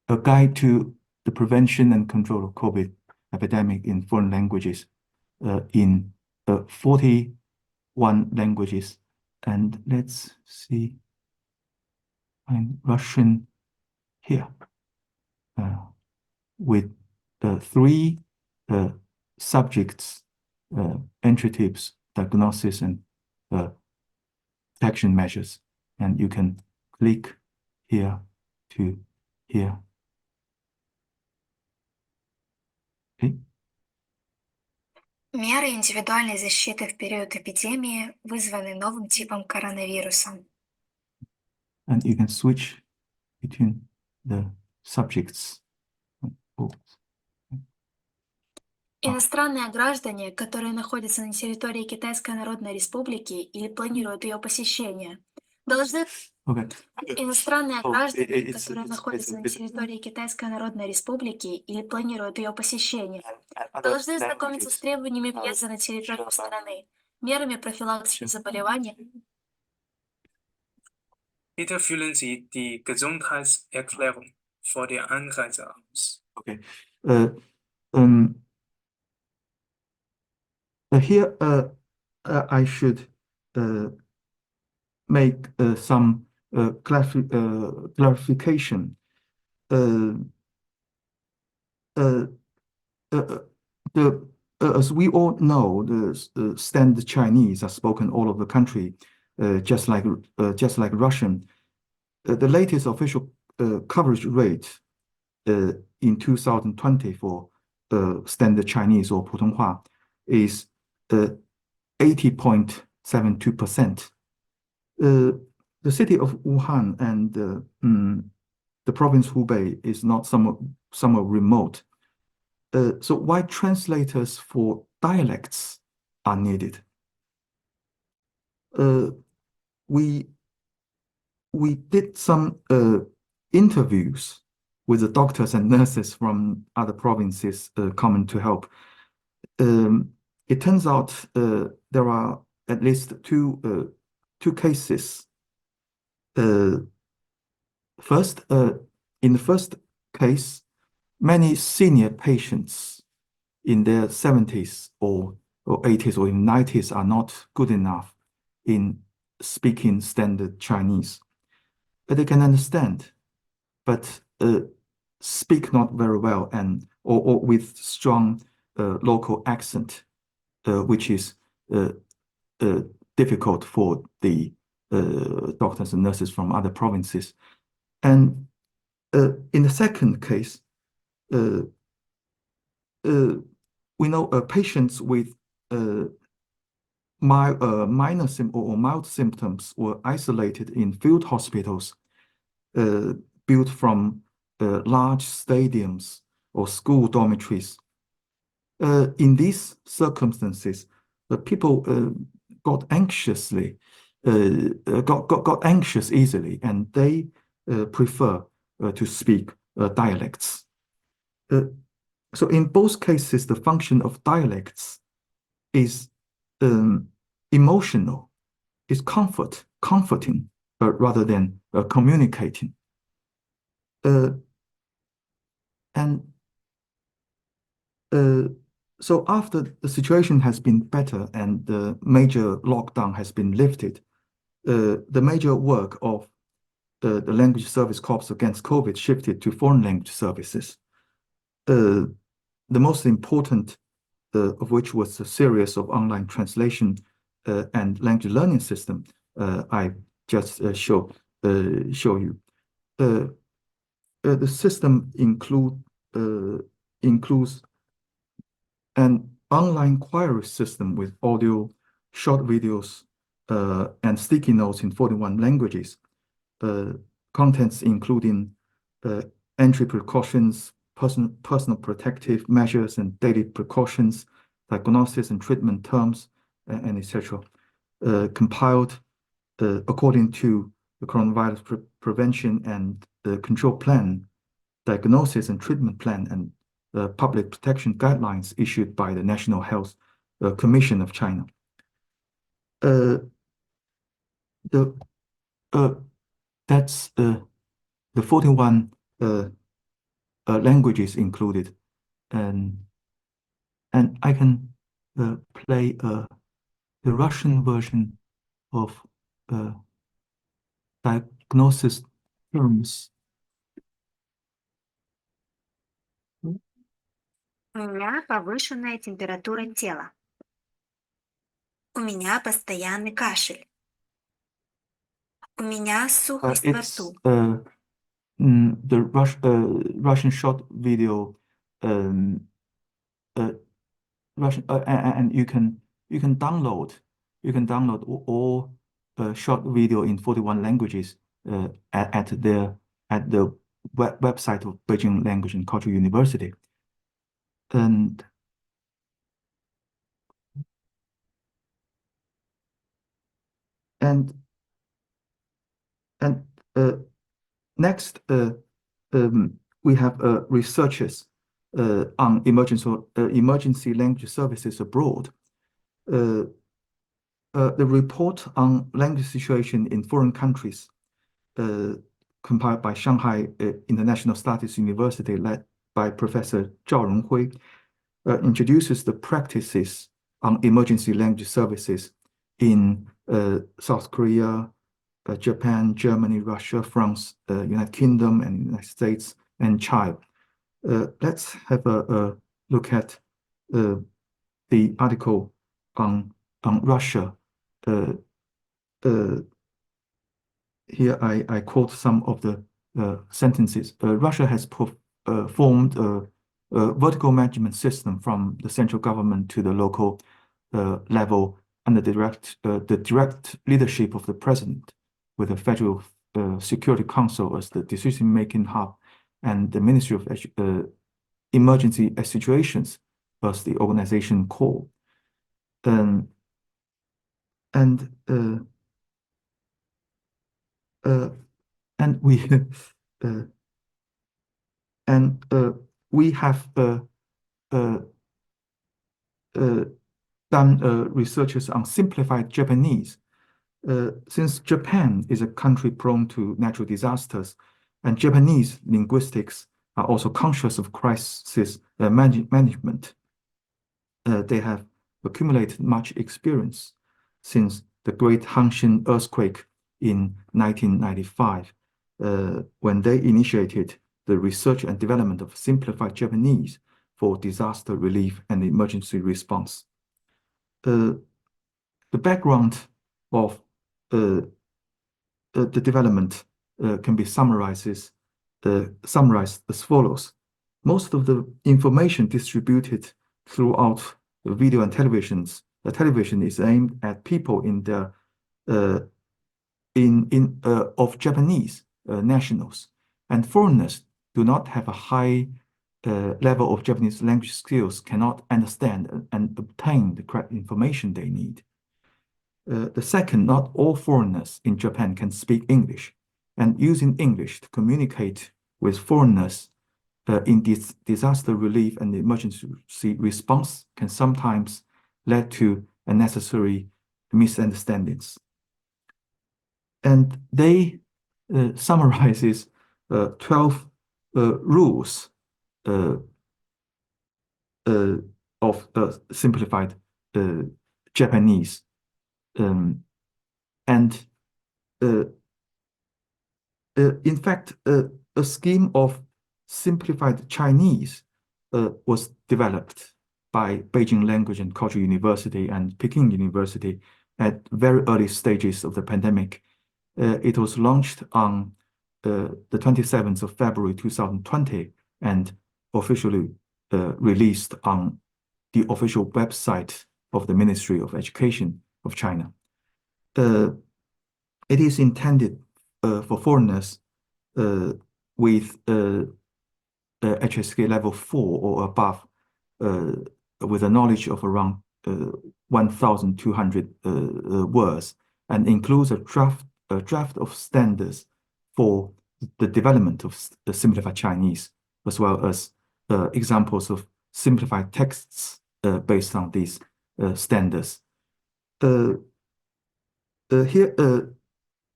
A guide to the prevention and control of COVID epidemic in foreign languages, in 41 languages. And let's see, in Russian here, with 3 subjects, entry tips, diagnosis, and action measures. And you can click here to here. Okay. Меры индивидуальной защиты в период эпидемии вызваны новым типом коронавируса. And you can switch between the subjects. Иностранные граждане, которые находятся на территории Китайской Народной Республики или планируют ее посещение, должны... Иностранные граждане, которые находятся на территории Китайской Народной Республики или планируют ее посещение, должны ознакомиться с требованиями въезда на территорию страны, мерами профилактики заболеваний. Bitte fühlen Sie die Gesundheitserklärung vor der Anreise aus. Okay. Here, I should make some clarification. As we all know, the standard Chinese are spoken all over the country, just like Russian. The latest official coverage rate in 2020 for standard Chinese or Putonghua is 80.72%. The city of Wuhan and the province Hubei is not somewhat remote. So why translators for dialects are needed? We did some interviews with the doctors and nurses from other provinces coming to help. It turns out there are at least two cases. First, in the first case, many senior patients in their 70s or 80s or even 90s are not good enough in speaking standard Chinese. But they can understand, but speak not very well, and or with strong local accent, which is difficult for the doctors and nurses from other provinces. And in the second case, we know patients with minor or mild symptoms were isolated in field hospitals built from large stadiums or school dormitories. In these circumstances, the people got anxious easily, and they prefer to speak dialects. So in both cases, the function of dialects is emotional, is comforting, rather than communicating. So after the situation has been better and the major lockdown has been lifted, the major work of the Language Service Corps against COVID shifted to foreign language services. The most important of which was a series of online translation and language learning system I just show you. The system includes an online query system with audio, short videos, and sticky notes in 41 languages. Contents including entry precautions, personal protective measures and daily precautions, diagnosis and treatment terms, and etc. Compiled according to the coronavirus prevention and control plan, diagnosis and treatment plan, and public protection guidelines issued by the National Health Commission of China. That's the 41 languages included, and I can play the Russian version of diagnosis terms. У меня повышенная температура тела. У меня постоянный кашель. У меня сухость во рту. The Russian short video, Russian, and you can download all short video in 41 languages at the website of Beijing Language and Cultural University. And next, we have researchers on emergency language services abroad. The report on language situation in foreign countries, compiled by Shanghai International Studies University, led by Professor Zhao Ronghui, introduces the practices on emergency language services in South Korea, Japan, Germany, Russia, France, United Kingdom, and United States, and China. Let's have a look at the article on Russia. Here I quote some of the sentences. Russia has formed a vertical management system from the central government to the local level under the direct leadership of the president, with the Federal Security Council as the decision-making hub and the Ministry of Emergency Situations as the organization core. And we have done researches on simplified Japanese. Since Japan is a country prone to natural disasters, and Japanese linguistics are also conscious of crisis management, they have accumulated much experience since the Great Hanshin earthquake in 1995, when they initiated the research and development of simplified Japanese for disaster relief and emergency response. The background of the development can be summarized as follows. most of the information distributed throughout the video and televisions, the television is aimed at people in the of Japanese nationals, and foreigners do not have a high level of Japanese language skills, cannot understand and obtain the correct information they need. The second, not all foreigners in Japan can speak English, and using English to communicate with foreigners in disaster relief and emergency response can sometimes lead to unnecessary misunderstandings. And they summarizes 12 rules of simplified Japanese. In fact, a scheme of simplified Chinese was developed by Beijing Language and Culture University and Peking University at very early stages of the pandemic. It was launched on the 27th of February 2020 and officially released on the official website of the Ministry of Education of China. It is intended for foreigners with HSK level 4 or above, with a knowledge of around 1,200 words, and includes a draft of standards for the development of the simplified Chinese, as well as examples of simplified texts based on these standards. Here,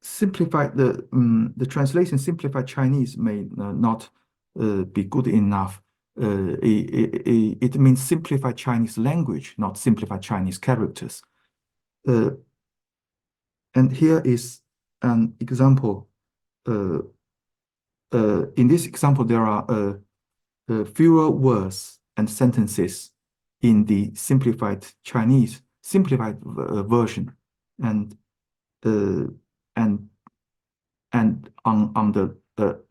simplified the translation simplified Chinese may not be good enough. It means simplified Chinese language, not simplified Chinese characters. And here is an example. In this example, there are fewer words and sentences in the simplified Chinese version, and on the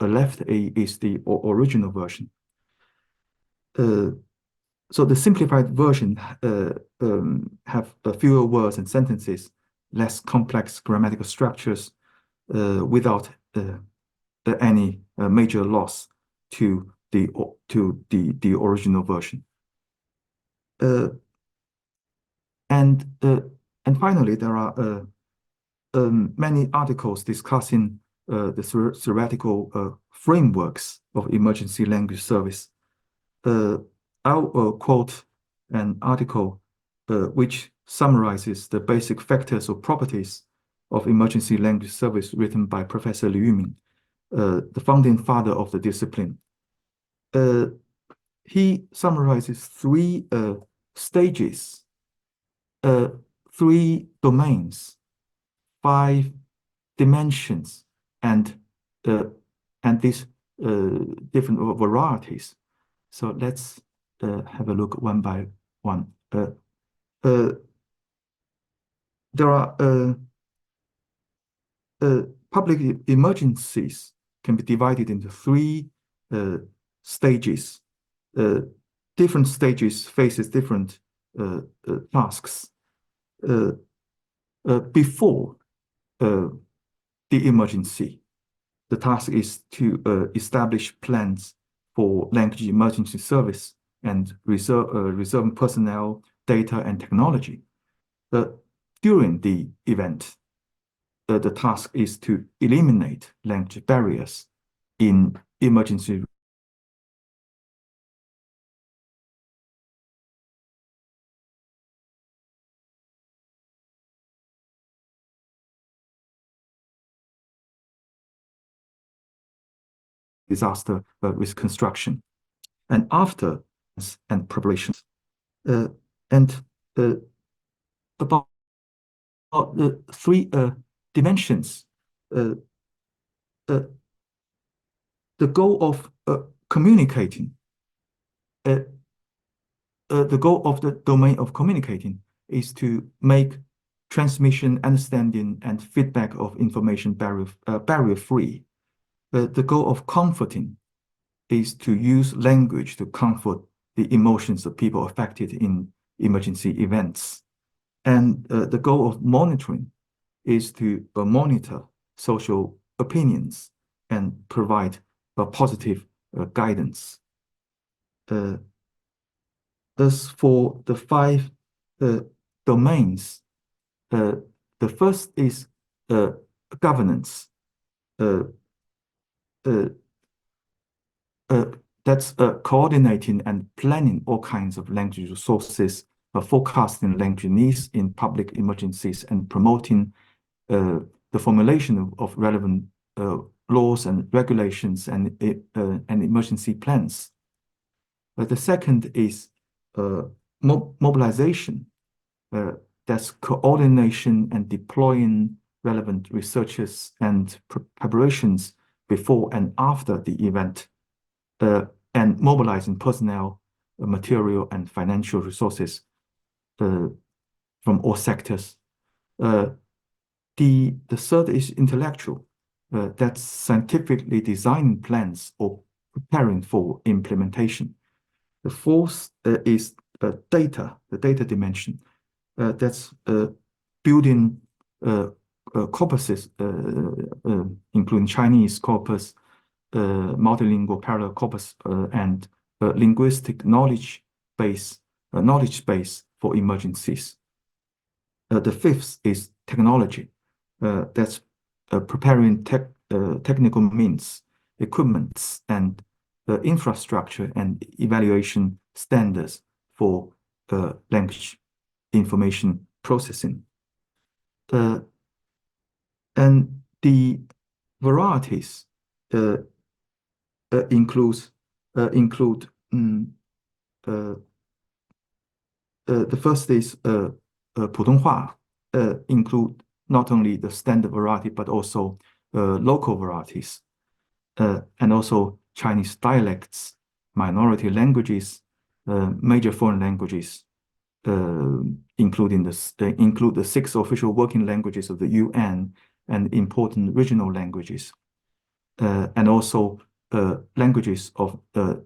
left is the original version. So the simplified version have fewer words and sentences, less complex grammatical structures, without any major loss to the original version. And finally, there are many articles discussing the theoretical frameworks of emergency language service. I'll quote an article which summarizes the basic factors or properties of emergency language service, written by Professor Liu Yuming, the founding father of the discipline. He summarizes three stages, 3 domains, 5 dimensions, and these different varieties. So let's have a look one by one. There are public emergencies can be divided into 3 stages. Different stages faces different tasks. Before the emergency, the task is to establish plans for language emergency service and reserving personnel, data, and technology. During the event, the task is to eliminate language barriers in emergency disaster risk construction, and after and preparations, and about the 3 dimensions. The goal of communicating, the goal of the domain of communicating is to make transmission, understanding, and feedback of information barrier-free. The goal of comforting is to use language to comfort the emotions of people affected in emergency events. And the goal of monitoring is to monitor social opinions and provide positive guidance. As for the 5 domains, the first is governance. That's coordinating and planning all kinds of language resources, forecasting language needs in public emergencies, and promoting the formulation of relevant laws and regulations and emergency plans. The second is mobilization. That's coordination and deploying relevant researchers and preparations before and after the event, and mobilizing personnel, material, and financial resources from all sectors. The third is intellectual. That's scientifically designing plans or preparing for implementation. The fourth is data, the data dimension. That's building corpuses, including Chinese corpus, multilingual parallel corpus, and linguistic knowledge base for emergencies. The fifth is technology. That's preparing technical means, equipments, and infrastructure and evaluation standards for language information processing. And the varieties include the first is 普通话, include not only the standard variety but also local varieties, and also Chinese dialects, minority languages, major foreign languages, include the 6 official working languages of the UN and important regional languages, and also languages of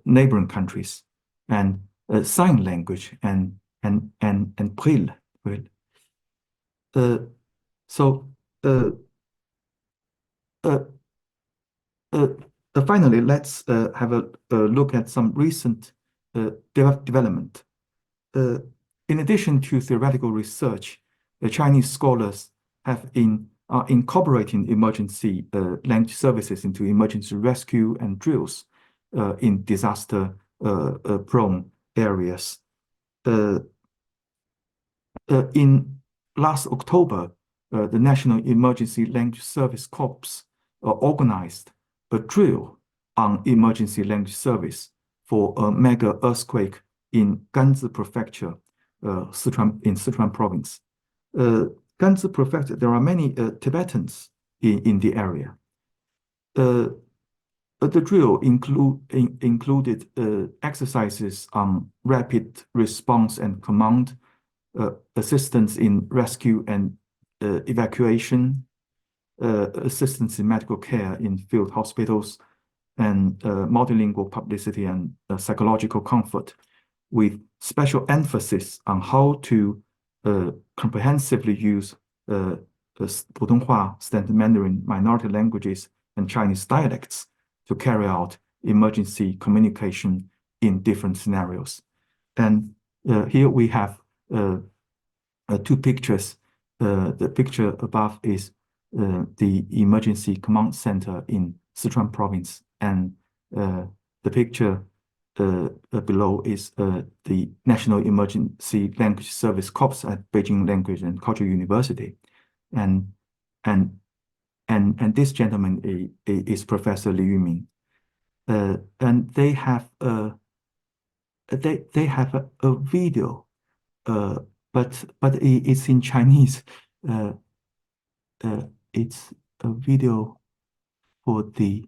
neighboring countries, and sign language and Brill. Finally, let's have a look at some recent development. In addition to theoretical research, the Chinese scholars are incorporating emergency language services into emergency rescue and drills in disaster-prone areas. In last October, the National Emergency Language Service Corps organized a drill on emergency language service for a mega earthquake in Ganzi Prefecture, in Sichuan Province. Ganzi Prefecture, there are many Tibetans in the area. The drill included exercises on rapid response and command, assistance in rescue and evacuation, assistance in medical care in field hospitals, and multilingual publicity and psychological comfort, with special emphasis on how to comprehensively use 普通话, Standard Mandarin, minority languages, and Chinese dialects to carry out emergency communication in different scenarios. And here we have 2 pictures. The picture above is the emergency command center in Sichuan Province, and the picture below is the National Emergency Language Service Corps at Beijing Language and Cultural University, and this gentleman is Professor Li Yuming, and they have a video, but it's in Chinese. It's a video for the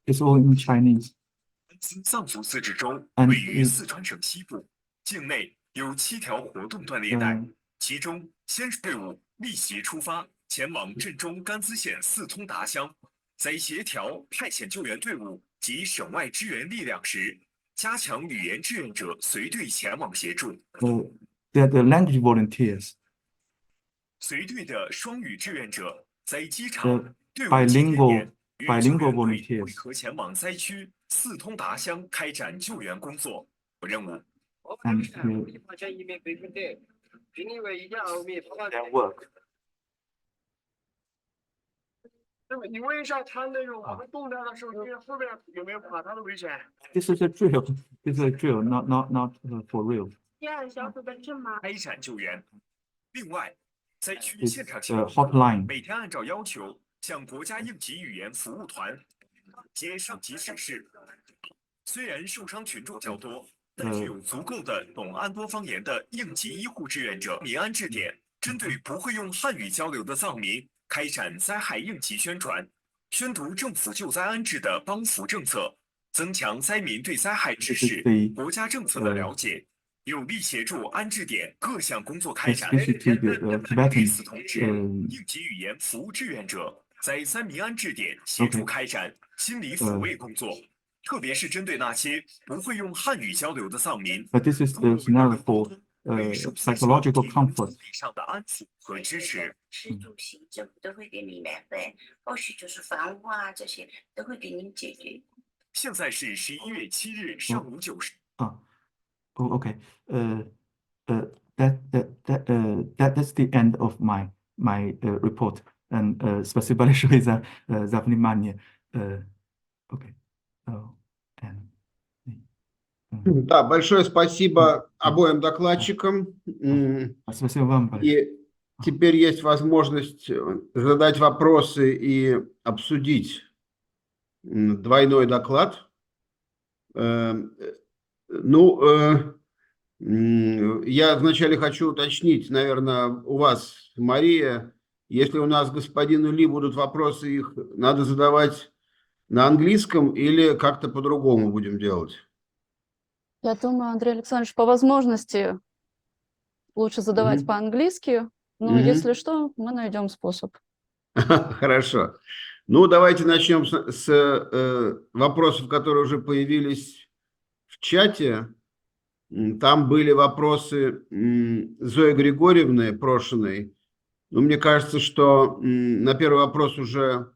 it's all in Chinese. 藏族自治州 And 位于 it- 四川省西部，境内有7条活动断裂带，其中先是队伍逆袭出发，前往镇中甘孜县四通达乡，在协调派遣救援队伍及省外支援力量时，加强语言志愿者随队前往协助。They're the language volunteers. 随队的双语志愿者在机 The 场队伍集结点与救 bilingual 援队 volunteers. 汇合前往灾区四通达乡开展救援工作任务。 And their work. 你问一下他那种我们动态的时候，这个后面有没有垮塌的危险？ This is a drill. This is a drill, not for real. 2小组的证吗？开展救援。另外，灾区现场情 Hotline. 每天按照要求向国家应急语言服务团接上级指示。虽然受伤群众较多，但是有足够的懂安多方言的应急医护志愿者民安置点，针对不会用汉语交流的藏民开展灾害应急宣传，宣读政府救灾安置的帮扶政策，增强灾民对灾害指示、国家政策的了解。 有力协助安置点各项工作开展。与此同时，应急语言服务志愿者在3民安置点协助开展心理抚慰工作，特别是针对那些不会用汉语交流的藏民。 But this is the scenario for psychological comfort. 上的安抚和支持。吃住行政府都会给你免费，后续就是房屋啊这些都会给你解决。现在是11月7日上午9时。 Oh, okay. That's the end of my report. And спасибо большое за внимание. Okay. Да, большое спасибо обоим докладчикам. Спасибо вам. И теперь есть возможность задать вопросы и обсудить двойной доклад. Я вначале хочу уточнить, наверное, у вас, Мария, если у нас господину Ли будут вопросы, их надо задавать на английском или как-то по-другому будем делать? Я думаю, Андрей Александрович, по возможности лучше задавать по-английски, но если что, мы найдем способ. Хорошо. Ну, давайте начнем с вопросов, которые уже появились в чате. Там были вопросы Зои Григорьевны Прошиной. Но мне кажется, что на первый вопрос уже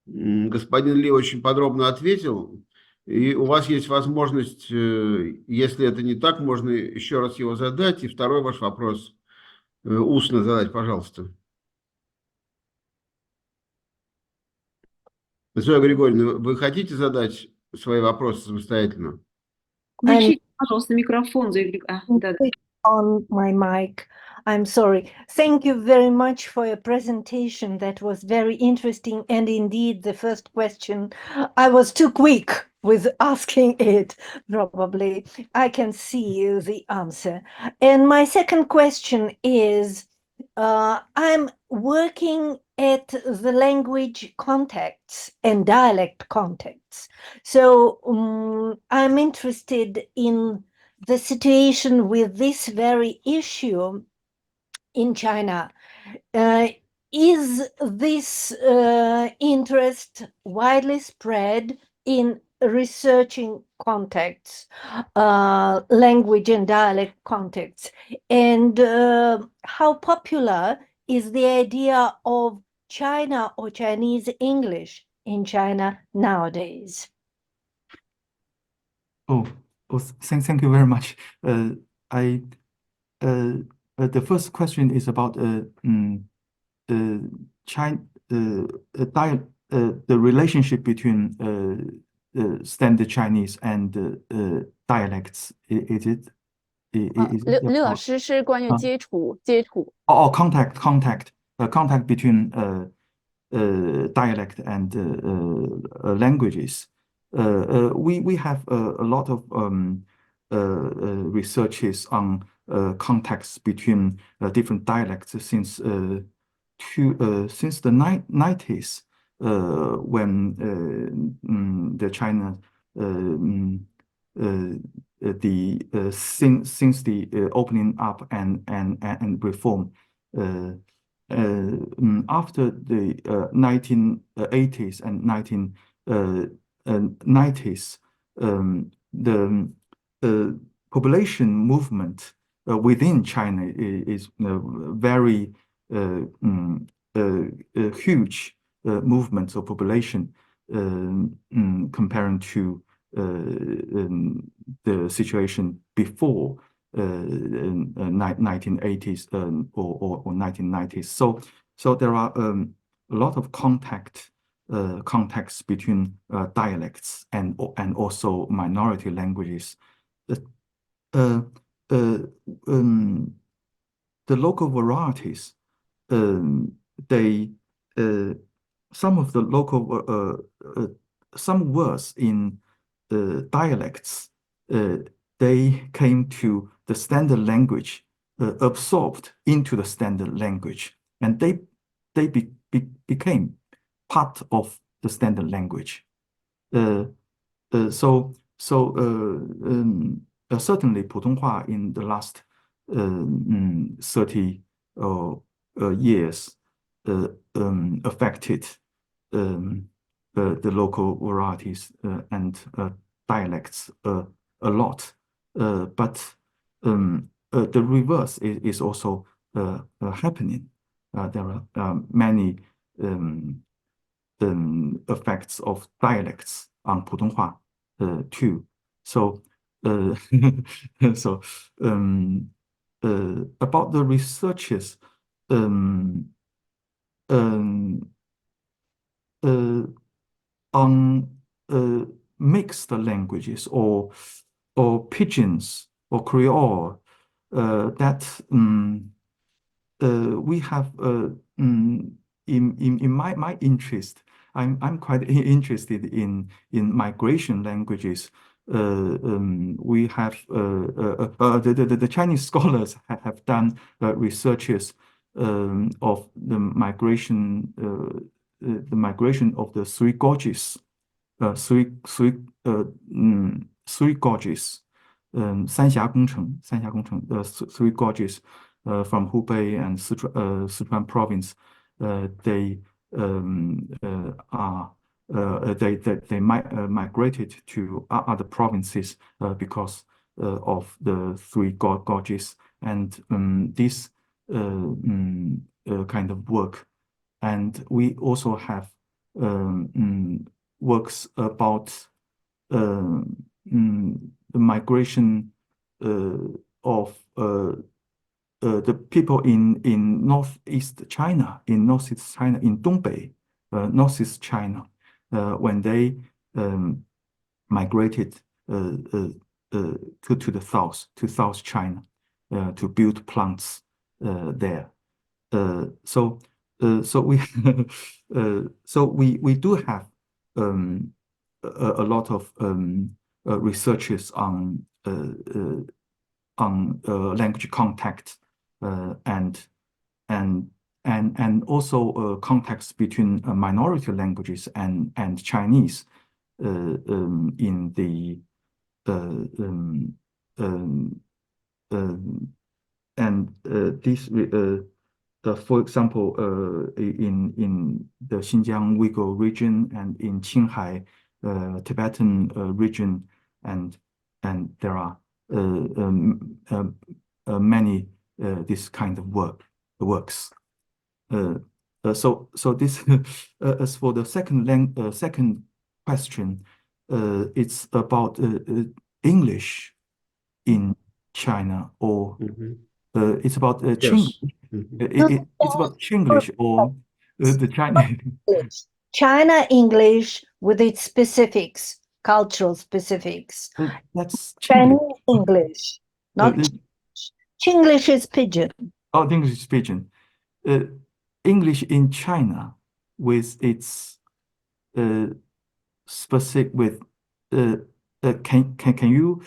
господин Ли очень подробно ответил. И у вас есть возможность, если это не так, можно еще раз его задать. И второй ваш вопрос устно задать, пожалуйста. Зоя Григорьевна, вы хотите задать свои вопросы самостоятельно? Включите, пожалуйста, микрофон. On my mic. I'm sorry. Thank you very much for your presentation. That was very interesting. And indeed, the first question, I was too quick with asking it, probably. I can see the answer. And my second question is, I'm working at the language contexts and dialect contexts. So I'm interested in the situation with this very issue in China. Is this interest widely spread in researching contexts, language and dialect contexts? And how popular is the idea of China or Chinese English in China nowadays? Thank you very much. The first question is about the relationship between standard Chinese and dialects. Is it? 李老师是关于接触。Contact between dialect and languages. We have a lot of researches on contacts between different dialects since the 90s. when the China since the opening up and reform after the 1980s and 1990s, the population movement within China is very huge movements of population comparing to the situation before 1980s or 1990s. So there are a lot of contacts between dialects and also minority languages. The local varieties, they some of the local some words in dialects, they came to the standard language, absorbed into the standard language, and they became part of the standard language. Certainly, 普通话 in the last 30 years affected the local varieties and dialects a lot, but the reverse is also happening. There are many effects of dialects on 普通话 too. So about the researches on mixed languages or pidgins or Creole, that we have in my interest. I'm quite interested in migration languages. We have the Chinese scholars have done researches of the migration of the three gorges, three gorges, 三峡工程 three gorges from Hubei and Sichuan province. They migrated to other provinces because of the three gorges, and this kind of work. And we also have works about the migration of the people in northeast China, in Dongbei, northeast China, when they migrated to the south, to South China, to build plants there. So we we do have a lot of researches on language contact and also contacts between minority languages and Chinese in the this for example in the Xinjiang Uyghur region and in Qinghai Tibetan region, and there are many this kind of works. So this as for the second question, it's about English in China, or it's about Chinglish. It's about Chinglish or the Chinese. China English with its specifics, cultural specifics. That's Chinese English, not Chinglish is pidgin. Oh, English is pidgin. English in China with its specific with can you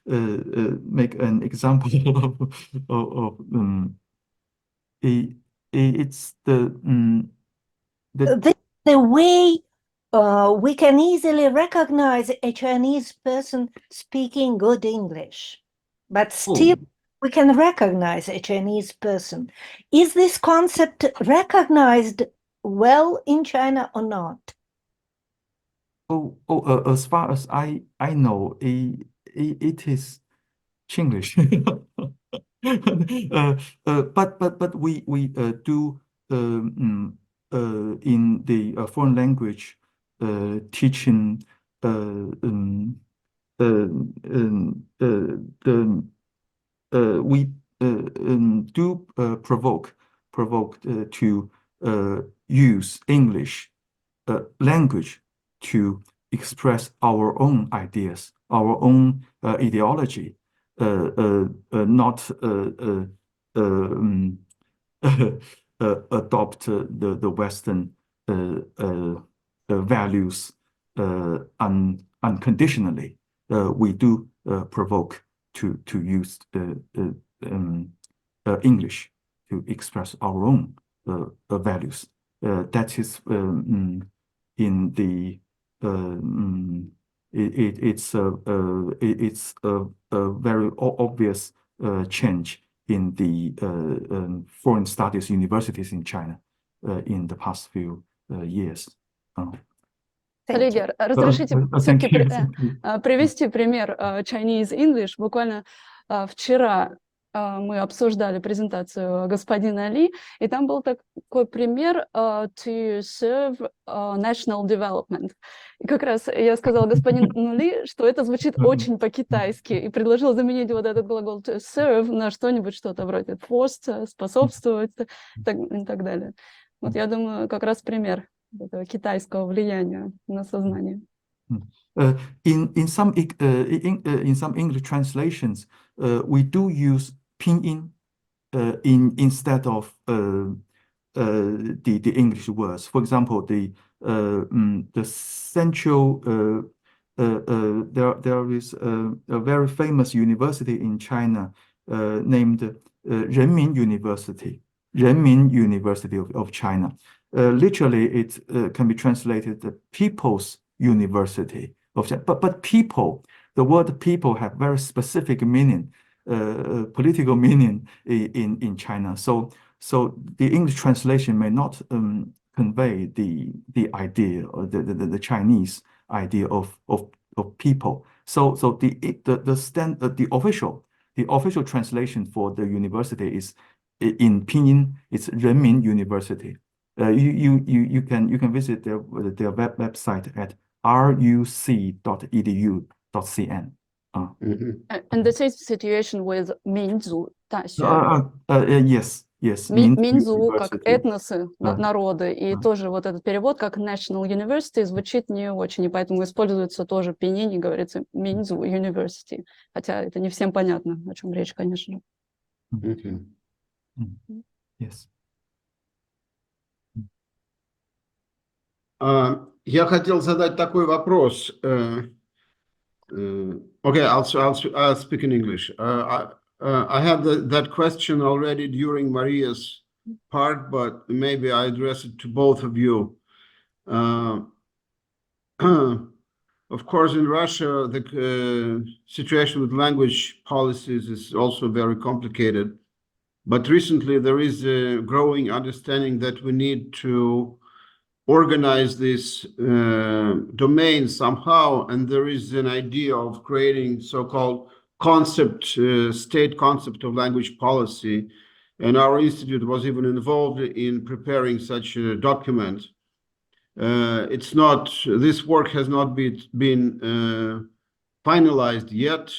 make an example of it's the the way we can easily recognize a Chinese person speaking good English, but still we can recognize a Chinese person. Is this concept recognized well in China or not? As far as I know, it is Chinglish. But we do in the foreign language teaching we do provoke to use English language to express our own ideas, our own ideology, not adopt the Western values unconditionally. We do provoke to use English to express our own values. That is in the it's a very obvious change in the foreign studies universities in China in the past few years. Коллеги, разрешите все-таки привести пример Chinese English. Буквально вчера мы обсуждали презентацию господина Ли, и там был такой пример to serve national development. И как раз я сказала господину Ли, что это звучит очень по-китайски, и предложила заменить вот этот глагол to serve на что-нибудь, что-то вроде foster, способствовать и так далее. Вот я думаю, как раз пример этого китайского влияния на сознание. In some English translations, we do use pinyin instead of the English words. For example, the central there is a very famous university in China named Renmin University of China. Literally, it can be translated the People's University of China. But people, the word people have very specific meaning, political meaning in China. So the English translation may not convey the idea or the Chinese idea of people. So the official translation for the university is in pinyin. It's Renmin University. You can visit their website at ruc.edu.cn. And the same situation with 民族大学. Yes. 民族как этносы, народы, и тоже вот этот перевод как National University звучит не очень, и поэтому используется тоже пинyin, и говорится 民族 University, хотя это не всем понятно, о чем речь, конечно. Yes. Я хотел задать такой вопрос. Okay, I'll speak in English. I had that question already during Maria's part, but maybe I address it to both of you. Of course, in Russia, the situation with language policies is also very complicated. But recently, there is a growing understanding that we need to organize this domain somehow, and there is an idea of creating so-called state concept of language policy, and our institute was even involved in preparing such a document. This work has not been finalized yet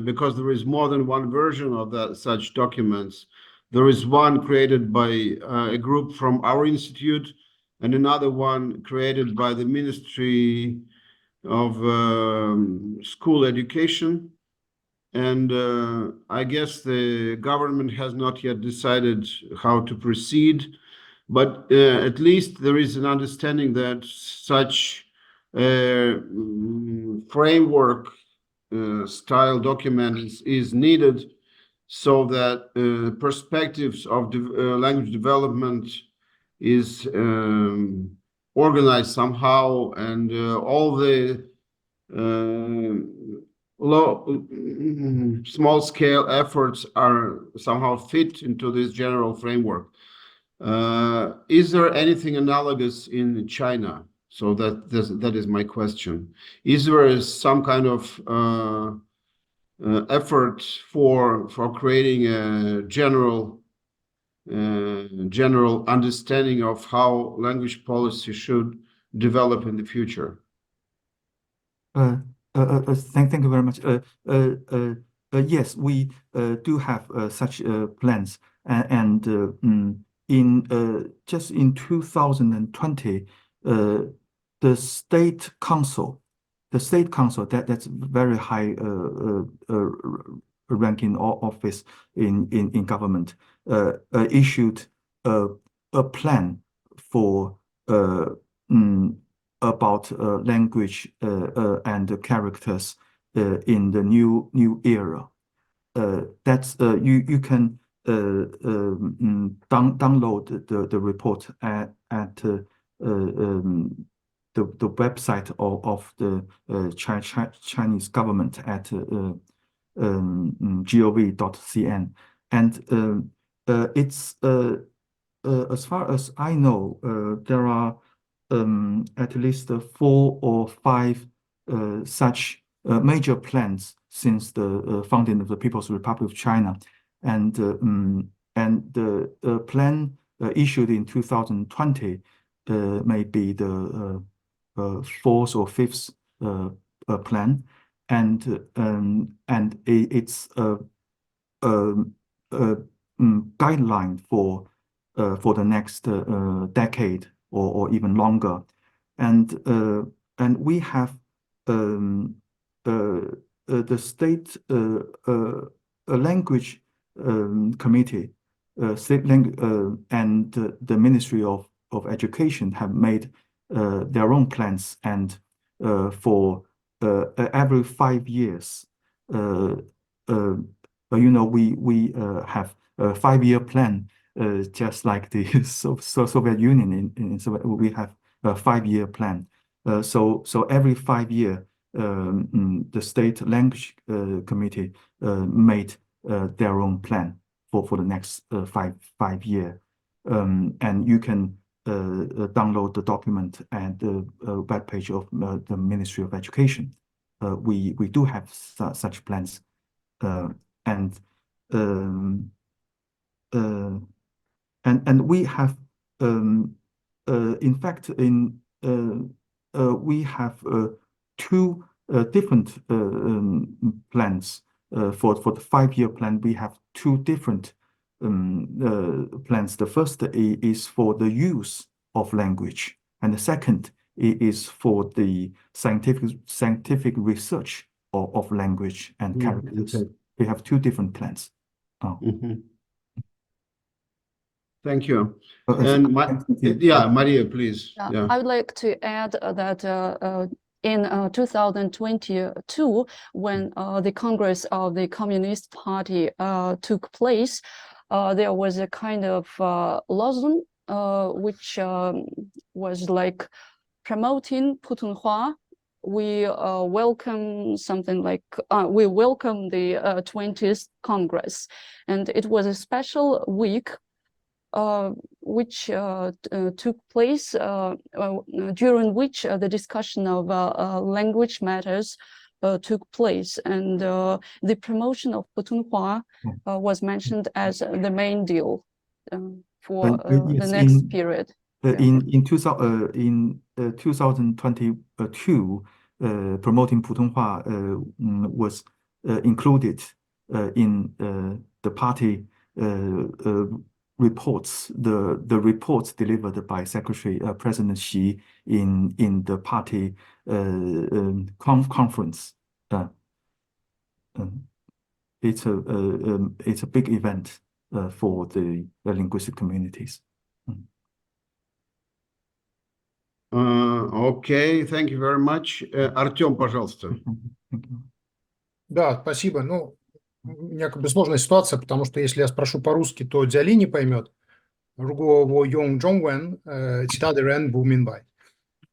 because there is more than one version of such documents. There is one created by a group from our institute, and another one created by the Ministry of School Education. And I guess the government has not yet decided how to proceed, but at least there is an understanding that such framework style document is needed so that perspectives of language development is organized somehow, and all the small-scale efforts are somehow fit into this general framework. Is there anything analogous in China? So that is my question. Is there some kind of effort for creating a general understanding of how language policy should develop in the future? Thank you very much. Yes, we do have such plans, and just in 2020, the state council, that's very high ranking office in government, issued a plan for about language and characters in the new era. That's you can download the report at the website of the Chinese government at gov.cn, and it's as far as I know, there are at least 4 or 5 such major plans since the founding of the People's Republic of China, and the plan issued in 2020 may be the 4th or 5th plan, and it's a guideline for the next decade or even longer, and we have the state language committee, and the Ministry of Education have made their own plans, and for every 5 years, we have a 5-year plan, just like the Soviet Union. We have a 5-year plan. So every 5 years, the state language committee made their own plan for the next 5 years, and you can download the document at the webpage of the Ministry of Education. We do have such plans, and we have in fact we have 2 different plans for the 5-year plan. We have 2 different plans. The first is for the use of language, and the second is for the scientific research of language and characters. Okay. We have 2 different plans. Thank you. And Maria, please. Yeah. I would like to add that in 2022, when the Congress of the Communist Party took place, there was a kind of lawsuit which was like promoting Putonghua. We welcome something like we welcome the 20th Congress, and it was a special week which took place during which the discussion of language matters took place, and the promotion of Putonghua was mentioned as the main deal for the next period. In 2022, promoting Putonghua was included in the party reports, the reports delivered by Secretary President Xi in the party conference. It's a big event for the linguistic communities. Okay, thank you very much. Артем, пожалуйста. Да, спасибо. Ну, у меня как бы сложная ситуация, потому что если я спрошу по-русски, то Дзяли не поймет. 如果我用中文，其他的人不明白。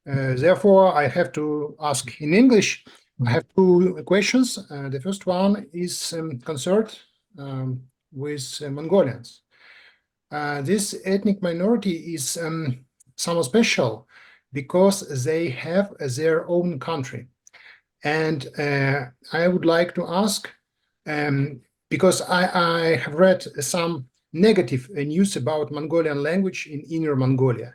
Therefore, I have to ask in English. I have two questions. The first one is concerned with Mongolians. This ethnic minority is somewhat special because they have their own country. And I would like to ask, because I have read some negative news about Mongolian language in Inner Mongolia.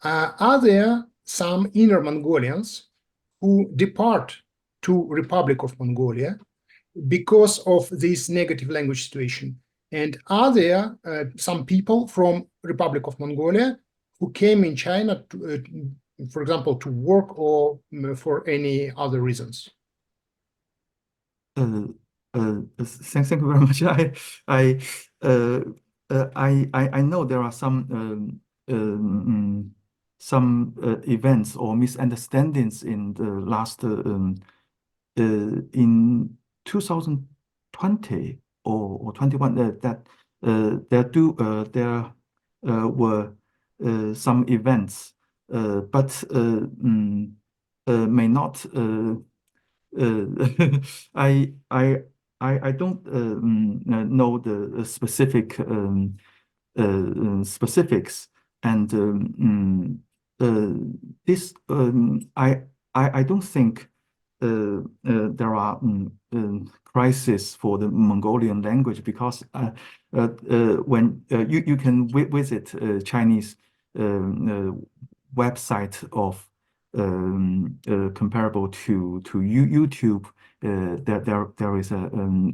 Are there some Inner Mongolians who depart to Republic of Mongolia because of this negative language situation? And are there some people from Republic of Mongolia who came in China, to, for example, to work or for any other reasons? Thank you very much. I know there are some events or misunderstandings in the last in 2020 or 21 that there were some events, but may not. I don't know the specific specifics, and this I don't think there are crisis for the Mongolian language, because when you can visit Chinese website of comparable to YouTube, there is a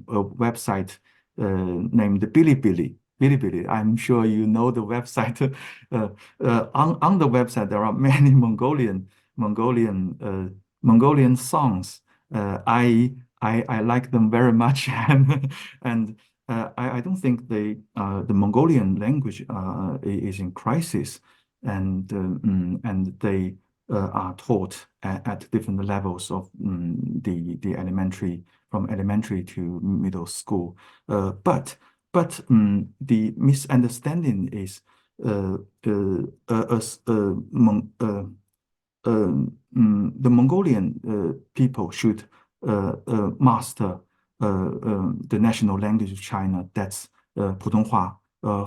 website named Bilibili. I'm sure you know the website. On the website there are many Mongolian songs. I like them very much, and I don't think the Mongolian language is in crisis, and they are taught at different levels of the elementary, from elementary to middle school. But the misunderstanding is the Mongolian people should master the national language of China, that's Putonghua,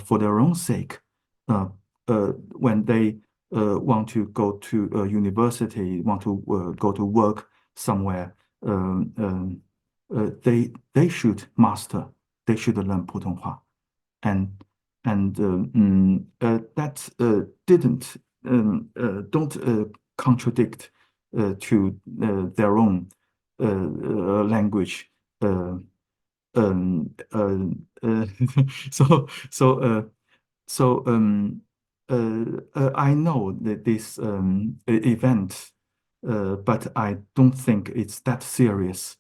for their own sake. When they want to go to a university, want to go to work somewhere, they should master, they should learn Putonghua, and that don't contradict to their own language. I know that this event, but I don't think it's that serious.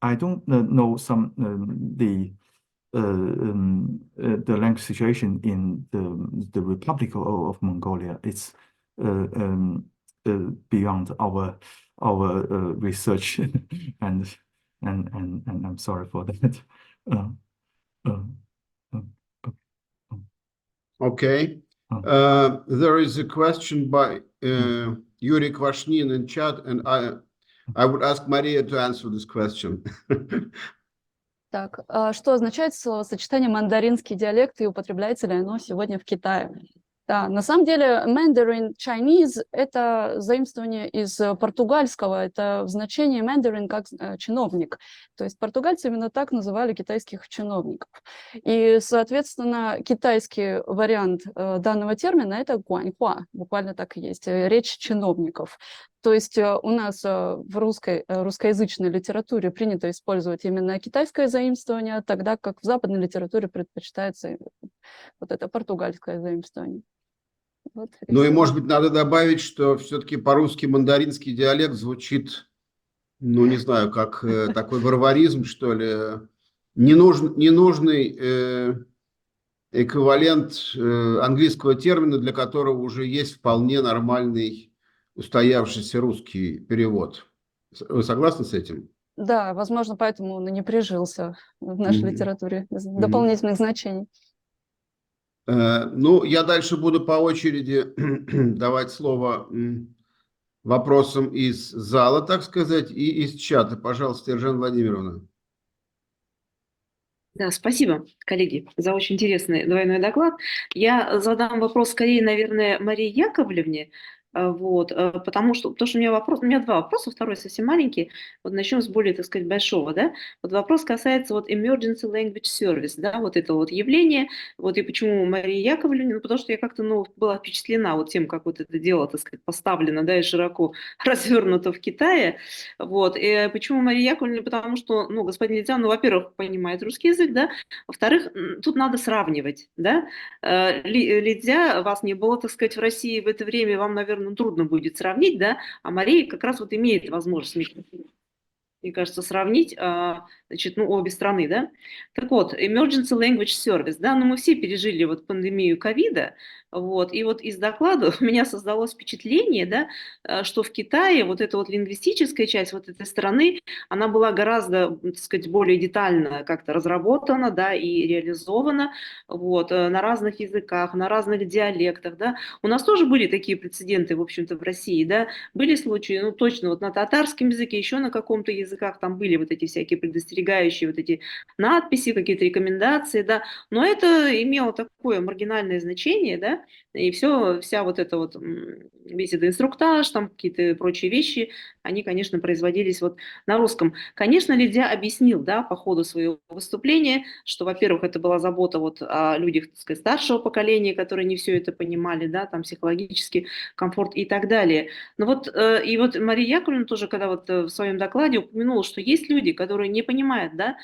I don't know some the language situation in the Republic of Mongolia. It's beyond our research, and I'm sorry for that. Okay. There is a question by Yuri Kvashnin in chat, and I would ask Maria to answer this question. Так, что означает словосочетание мандаринский диалект и употребляется ли оно сегодня в Китае? Да, на самом деле Mandarin Chinese – это заимствование из португальского, это в значении Mandarin как чиновник. То есть португальцы именно так называли китайских чиновников. И, соответственно, китайский вариант данного термина – это гуаньхуа, буквально так и есть, речь чиновников. То есть у нас в русскоязычной литературе принято использовать именно китайское заимствование, тогда как в западной литературе предпочитается вот это португальское заимствование. Вот, ну и, может быть, надо добавить, что все-таки по-русски мандаринский диалект звучит, ну, не знаю, как такой варваризм, что ли, ненужный эквивалент английского термина, для которого уже есть вполне нормальный устоявшийся русский перевод. Вы согласны с этим? Да, возможно, поэтому он и не прижился в нашей литературе, дополнительных значений. Ну, я дальше буду по очереди давать слово вопросам из зала, так сказать, и из чата. Пожалуйста, Ержан Владимировна. Да, спасибо, коллеги, за очень интересный двойной доклад. Я задам вопрос скорее, наверное, Марии Яковлевне, потому что у у меня два вопроса, второй совсем маленький. Вот начнем с более, так сказать, большого, да. Вот вопрос касается вот emergency language service, да, вот это вот явление, вот и почему Мария Яковлевна, ну, потому что я как-то, ну, была впечатлена вот тем, как вот это дело, так сказать, поставлено, да, и широко развернуто в Китае, вот. И почему Мария Яковлевна? Потому что, ну, господин Ли Цзя, ну, во-первых, понимает русский язык, да, во-вторых, тут надо сравнивать, да. Ли Цзя, вас не было, так сказать, в России в это время, вам, наверное, трудно будет сравнить, да, а Мария как раз вот имеет возможность, мне кажется, сравнить, значит, ну, обе страны, да. Так вот, emergency language service, да, ну, мы все пережили вот пандемию ковида, вот, и вот из доклада у меня создалось впечатление, да, что в Китае вот эта вот лингвистическая часть вот этой страны, она была гораздо, так сказать, более детально как-то разработана, да, и реализована, вот, на разных языках, на разных диалектах, да. У нас тоже были такие прецеденты, в общем-то, в России, да, были случаи, ну, точно, вот на татарском языке, еще на каком-то языках там были вот эти всякие предостерегающие вот эти надписи, какие-то рекомендации, да, но это имело такое маргинальное значение, да, и вся вот эта вот, весь этот инструктаж, там какие-то прочие вещи, они, конечно, производились вот на русском. Конечно, Ли Цзя объяснил, да, по ходу своего выступления, что, во-первых, это была забота вот о людях, так сказать, старшего поколения, которые не все это понимали, да, там психологический комфорт и так далее. Но вот, и вот Мария Яковлевна тоже, когда вот в своем докладе упомянула, что есть люди, которые не понимают, да,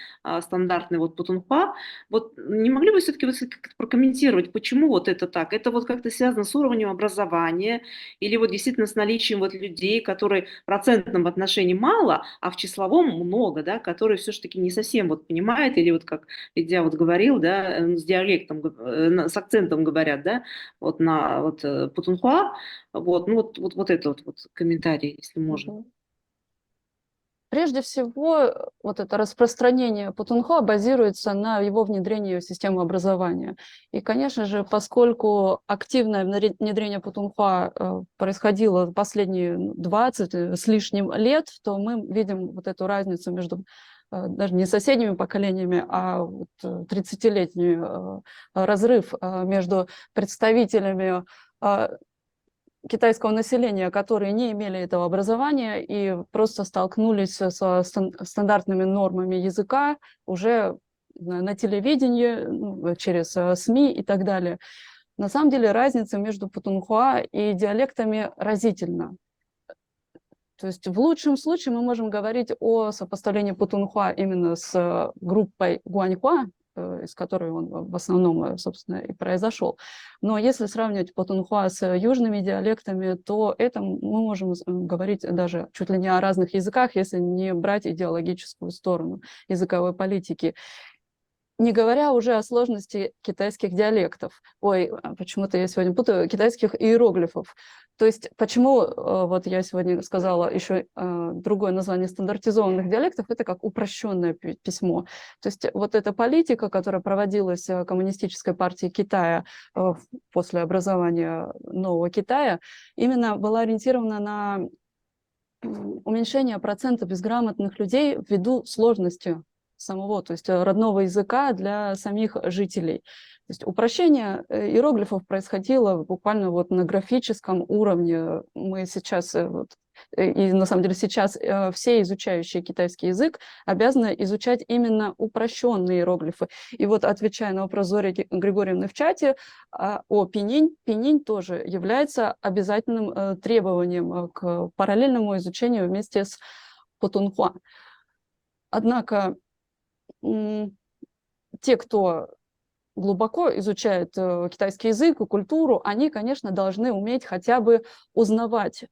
стандартный вот путунхуа, вот не могли бы все-таки вы прокомментировать, почему вот это так? Это вот как-то связано с уровнем образования или вот действительно с наличием вот людей, которые в процентном отношении мало, а в числовом много, да, которые все-таки не совсем вот понимают, или вот как Илья вот говорил, да, с диалектом, с акцентом говорят, да, вот на вот путунхуа, вот, ну вот это вот комментарий, если можно. Прежде всего, вот это распространение путунхуа базируется на его внедрении в систему образования. И, конечно же, поскольку активное внедрение путунхуа происходило последние 20 с лишним лет, то мы видим вот эту разницу между даже не соседними поколениями, а вот 30-летний разрыв между представителями китайского населения, которые не имели этого образования и просто столкнулись со стандартными нормами языка уже на телевидении, через СМИ и так далее. На самом деле разница между путунхуа и диалектами разительна. То есть в лучшем случае мы можем говорить о сопоставлении путунхуа именно с группой гуаньхуа, из которой он в основном, собственно, и произошел. Но если сравнивать путунхуа с южными диалектами, то это мы можем говорить даже чуть ли не о разных языках, если не брать идеологическую сторону языковой политики. Не говоря уже о сложности китайских диалектов. Ой, почему-то я сегодня путаю, китайских иероглифов. То есть почему, вот я сегодня сказала еще другое название стандартизованных диалектов, это как упрощенное письмо. То есть вот эта политика, которая проводилась Коммунистической партией Китая после образования нового Китая, именно была ориентирована на уменьшение процента безграмотных людей ввиду сложности самого, то есть родного языка для самих жителей. То есть упрощение иероглифов происходило буквально вот на графическом уровне. Мы сейчас, и на самом деле сейчас все изучающие китайский язык обязаны изучать именно упрощенные иероглифы. И вот отвечая на вопрос Зори Григорьевны в чате о пинyin, пинyin тоже является обязательным требованием к параллельному изучению вместе с путунхуа. Однако те, кто глубоко изучают китайский язык и культуру, они, конечно, должны уметь хотя бы узнавать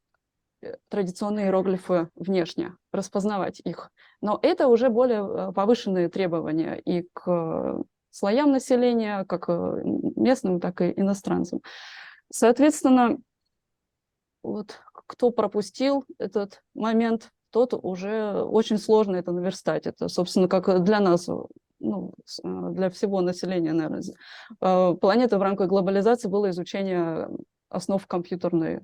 традиционные иероглифы внешне, распознавать их. Но это уже более повышенные требования и к слоям населения, как местным, так и иностранцам. Соответственно, вот кто пропустил этот момент, тот уже очень сложно это наверстать. Это, собственно, как для нас для всего населения, наверное, планеты в рамках глобализации было изучение основ компьютерных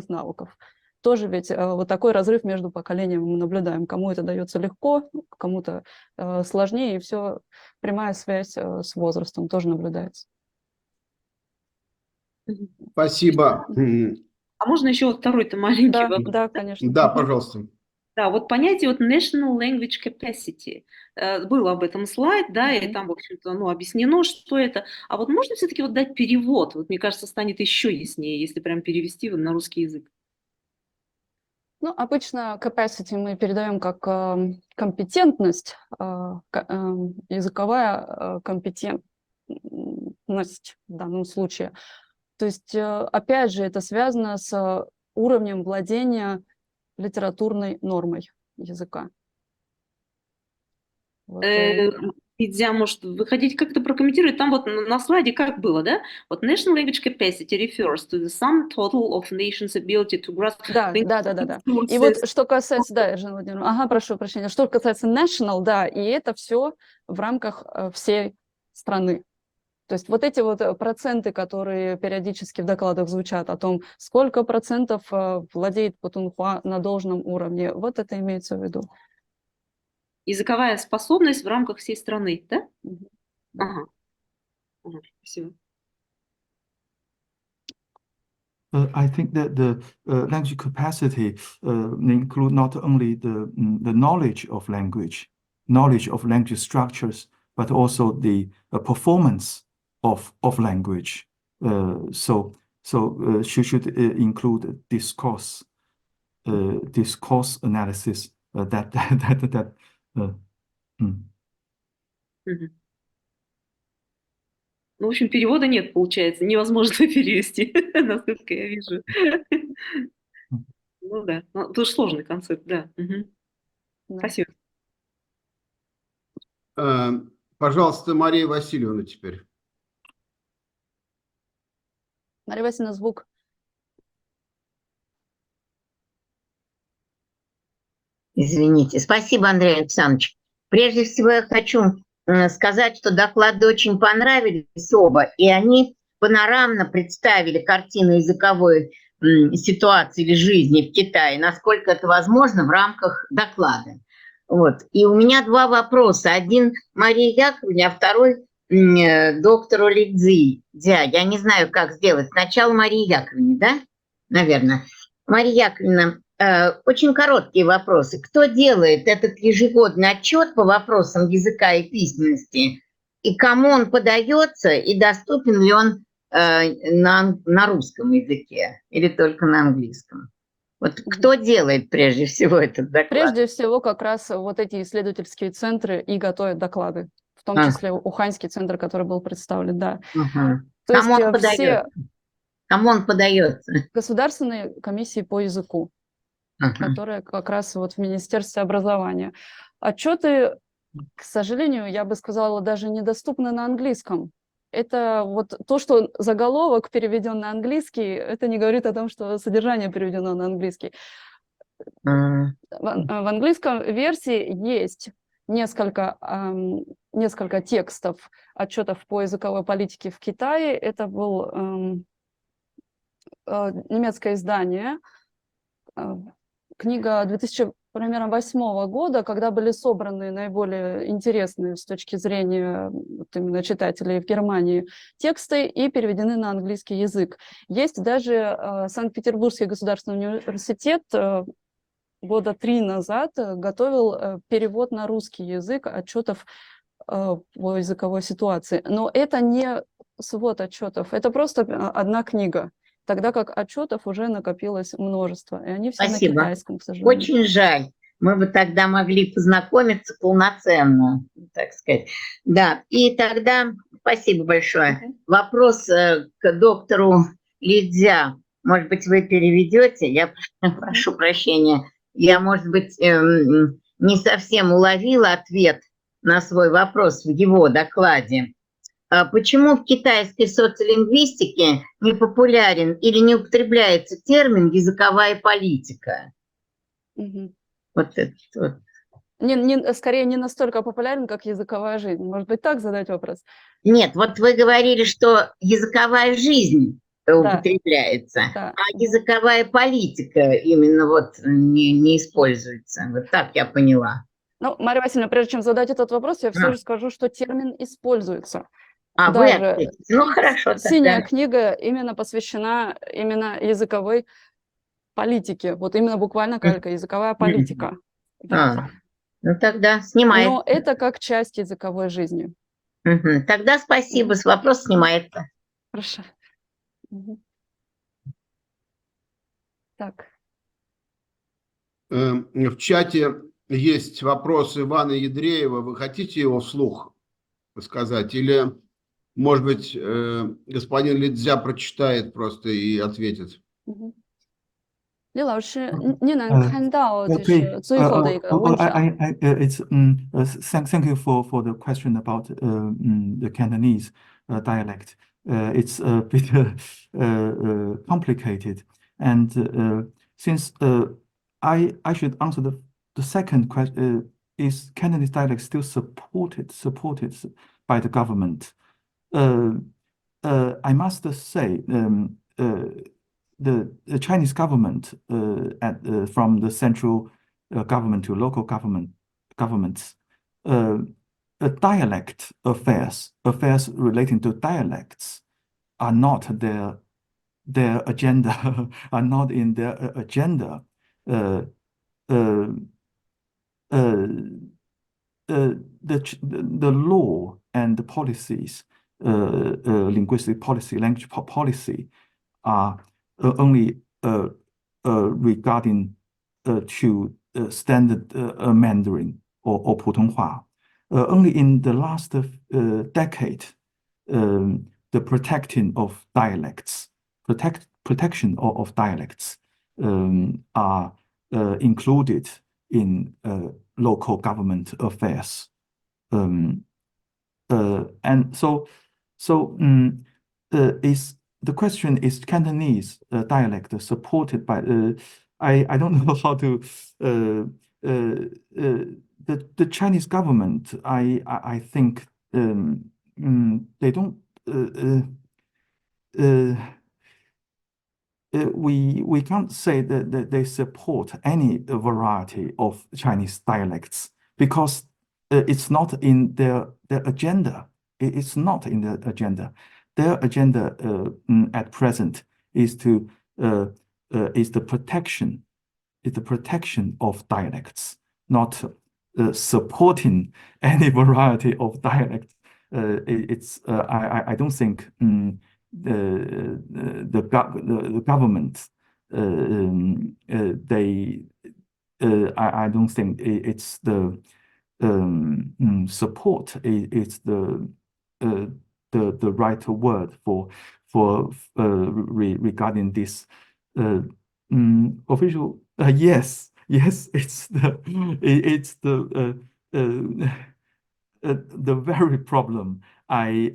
навыков. Тоже ведь вот такой разрыв между поколениями мы наблюдаем. Кому это дается легко, кому-то сложнее, и все, прямая связь с возрастом тоже наблюдается. Спасибо. А можно еще вот второй-то маленький вопрос? Да, конечно. Да, пожалуйста. Да, вот понятие вот national language capacity. Был об этом слайд, да, и там, в общем-то, объяснено, что это. А вот можно все-таки вот дать перевод? Вот, мне кажется, станет еще яснее, если прям перевести на русский язык. Обычно capacity мы передаем как компетентность, языковая компетентность в данном случае. То есть, опять же, это связано с уровнем владения литературной нормой языка. Ли Цзя, может, выходить как-то прокомментировать? Там вот на слайде как было, да? Вот national language capacity refers to the sum total of nations' ability to grasp... Да. И вот что касается, Иржина Владимировна, прошу прощения, что касается national, да, и это все в рамках всей страны. То есть вот эти вот проценты, которые периодически в докладах звучат о том, сколько процентов владеет путунхуа на должном уровне, вот это имеется в виду. Языковая способность в рамках всей страны, да? Ага. Спасибо. I think that the language capacity include not only the knowledge of language structures, but also the performance of language. So should include discourse analysis. В общем, перевода нет, получается. Невозможно перевести, насколько я вижу. Да. Это же сложный концепт, да. Спасибо. Пожалуйста, Мария Васильевна теперь. Мария Васильевна, звук. Извините. Спасибо, Андрей Александрович. Прежде всего я хочу сказать, что доклады очень понравились оба, и они панорамно представили картину языковой ситуации или жизни в Китае, насколько это возможно в рамках доклада. И у меня два вопроса. Один Марии Яковлевне, а второй доктору Ли Цзя. Я не знаю, как сделать. Сначала Марии Яковлевне, да? Наверное. Мария Яковлевна, очень короткие вопросы. Кто делает этот ежегодный отчет по вопросам языка и письменности? И кому он подается? И доступен ли он на русском языке или только на английском? Кто делает прежде всего этот доклад? Прежде всего как раз вот эти исследовательские центры и готовят доклады. В том числе Уханьский центр, который был представлен, да. То Кому он есть подается? Кому он подается? Государственной комиссии по языку, которая как раз в Министерстве образования. Отчеты, к сожалению, я бы сказала, даже недоступны на английском. Это то, что заголовок переведен на английский, это не говорит о том, что содержание переведено на английский. В английском версии есть несколько текстов отчетов по языковой политике в Китае. Это был немецкое издание, книга 2008 года, когда были собраны наиболее интересные с точки зрения именно читателей в Германии тексты и переведены на английский язык. Есть даже Санкт-Петербургский государственный университет года 3 назад готовил перевод на русский язык отчетов по языковой ситуации. Но это не свод отчетов, это просто одна книга. Тогда как отчетов уже накопилось множество, и они все на китайском, к сожалению. Очень жаль. Мы бы тогда могли познакомиться полноценно, так сказать. Да, и тогда спасибо большое. Вопрос к доктору Ли Цзя. Может быть, вы переведете? Я прошу прощения. Я, может быть, не совсем уловила ответ на свой вопрос в его докладе. Почему в китайской социолингвистике не популярен или не употребляется термин «языковая политика»? Это скорее не настолько популярен, как языковая жизнь. Может быть, так задать вопрос? Нет, вот вы говорили, что языковая жизнь употребляется, Да. а языковая политика именно вот не используется. Вот так я поняла. Ну, Мария Васильевна, прежде чем задать этот вопрос, я все же скажу, что термин используется. А Даже вы ответите. Ну, хорошо. синяя тогда. книга именно посвящена именно языковой политике. Вот именно буквально калька, языковая политика. Ну, тогда снимается. Но это как часть языковой жизни. Тогда спасибо, с вопрос снимается. Хорошо. Так. В чате есть вопрос Ивана Ядреева. Вы хотите его вслух сказать? Или, может быть, господин Ли Цзя прочитает просто и ответит? 李老师，您能看到就是最后的一个问题啊？ Thank you for the question about the Cantonese dialect. It's a bit complicated, and since I should answer the second question, is Cantonese dialect still supported by the government? I must say, the Chinese government, from the central government to local governments, dialect affairs relating to dialects are not their agenda, are not in their agenda. The law and the policies, linguistic policy, language policy, are only regarding to standard Mandarin or Putonghua. Only in the last decade, the protection of dialects are included in local government affairs. And so is the question, is Cantonese dialect supported by I don't know how to the Chinese government. I think they don't we can't say that they support any variety of Chinese dialects because it's not in their agenda. It's not in their agenda. Their agenda at present is the protection of dialects, not supporting any variety of dialects. I don't think the government I don't think it's the support. It's the right word for regarding this official. Yes, it's the very problem I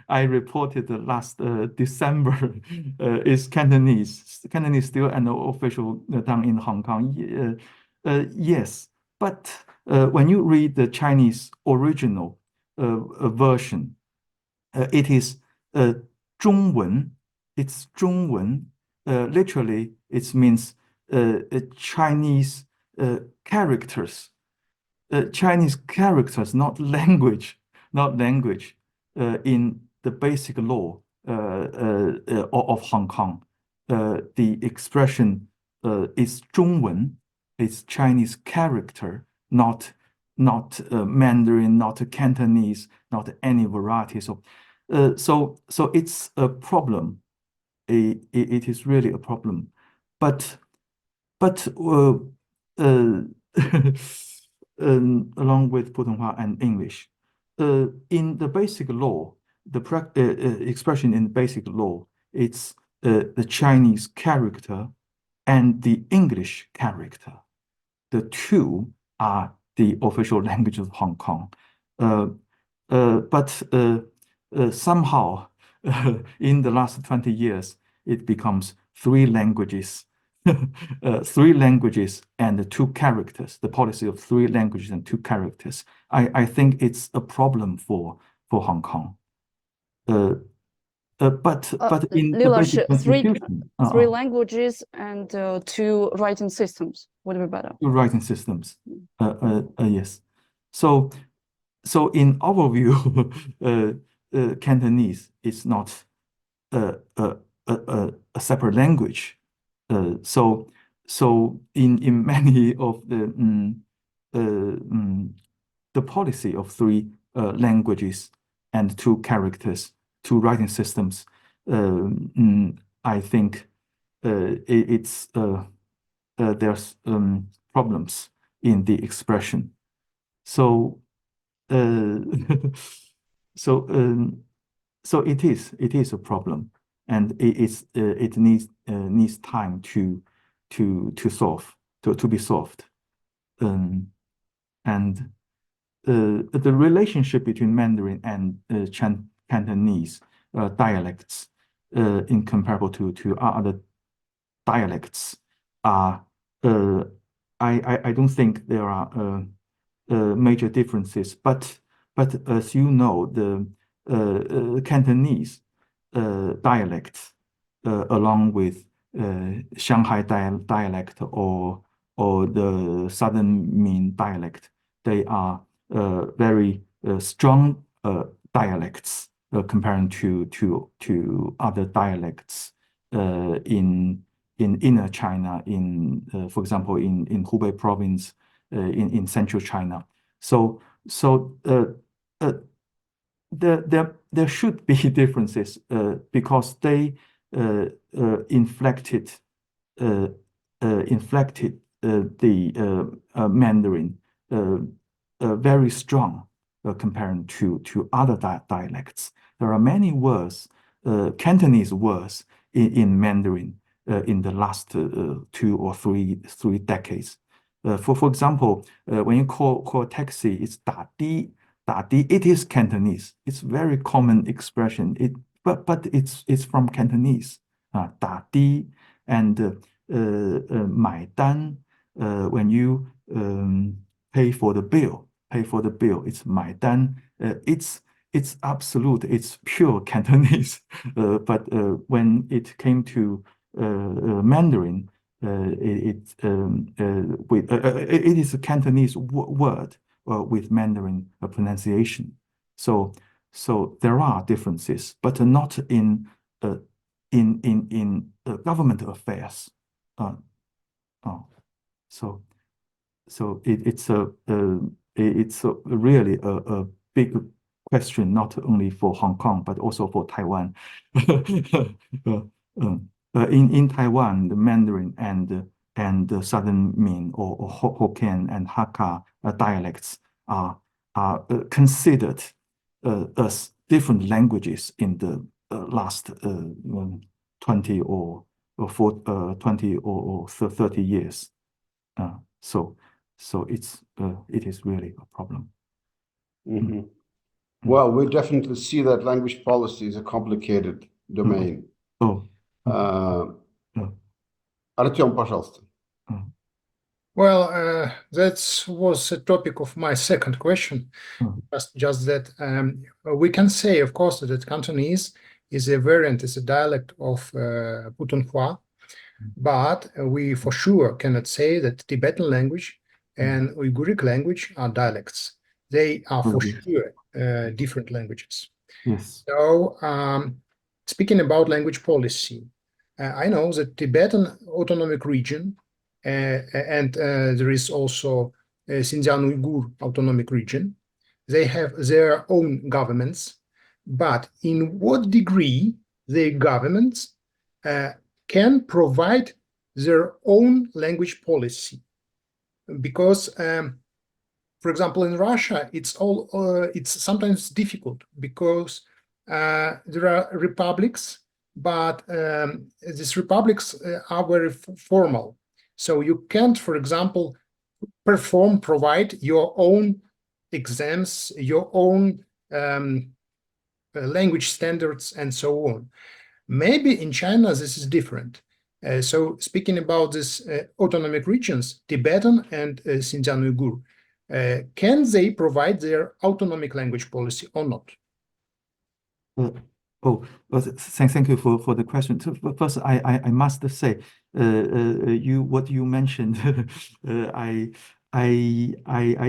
reported last December is Cantonese. Cantonese still an official tongue in Hong Kong. Yes, but when you read the Chinese original version, it is 中文. It's 中文. Literally, it means Chinese characters. Chinese characters, not language, in the basic law of Hong Kong. The expression is 中文, it's Chinese character, not Mandarin, not Cantonese, not any varieties of. So it's a problem. It is really a problem, but along with Putonghua and English, in the basic law, the expression in basic law, it's the Chinese character and the English character. The two are the official language of Hong Kong. But somehow, in the last 20 years, it becomes three languages three languages and two characters, the policy of three languages and two characters, I think it's a problem for Hong Kong. But in the basic constitution, three languages and two writing systems would be better. Two writing systems, yes. So in our view, Cantonese is not a separate language. So in many of the policy of three languages and two characters, two writing systems, I think there's problems in the expression. So it is a problem, and it needs time to solve, to be solved. And the relationship between Mandarin and Cantonese dialects, in comparable to other dialects, are I don't think there are major differences. But as you know, the Cantonese dialect, along with Shanghai dialect or the Southern Min dialect, they are very strong dialects comparing to other dialects in inner China, for example, in Hubei province, in central China. So there should be differences because they inflected the Mandarin very strong comparing to other dialects. There are many words, Cantonese words in Mandarin in the last 2 or 3 decades. For example, when you call taxi, it's 打的. 打的, it is Cantonese. It's very common expression. But it's from Cantonese. 打的 and 买单. When you pay for the bill, it's 买单. It's absolute. It's pure Cantonese. But when it came to Mandarin, it is a Cantonese word with Mandarin pronunciation. So there are differences, but not in government affairs. So it's really a big question, not only for Hong Kong but also for Taiwan. In Taiwan, the Mandarin and the Southern Min or Hokkien and Hakka dialects are considered as different languages in the last 20 or 30 years. So it is really a problem. Mm-hmm. Well, we definitely see that language policy is a complicated domain. Артем, пожалуйста. Well, that was the topic of my second question. Just that we can say, of course, that Cantonese is a variant, is a dialect of Putonghua, but we for sure cannot say that Tibetan language and Uyghuric language are dialects. They are for sure different languages. Yes. So, speaking about language policy, I know that Tibetan autonomic region and there is also Xinjiang Uyghur autonomic region. They have their own governments, but in what degree their governments can provide their own language policy? Because, for example, in Russia, it's sometimes difficult because there are republics, but these republics are very formal. So you can't, for example, provide your own exams, your own language standards, and so on. Maybe in China this is different. So speaking about this autonomic regions, Tibetan and Xinjiang Uyghur, can they provide their autonomic language policy or not? Thank you for the question. So first, I must say, what you mentioned, I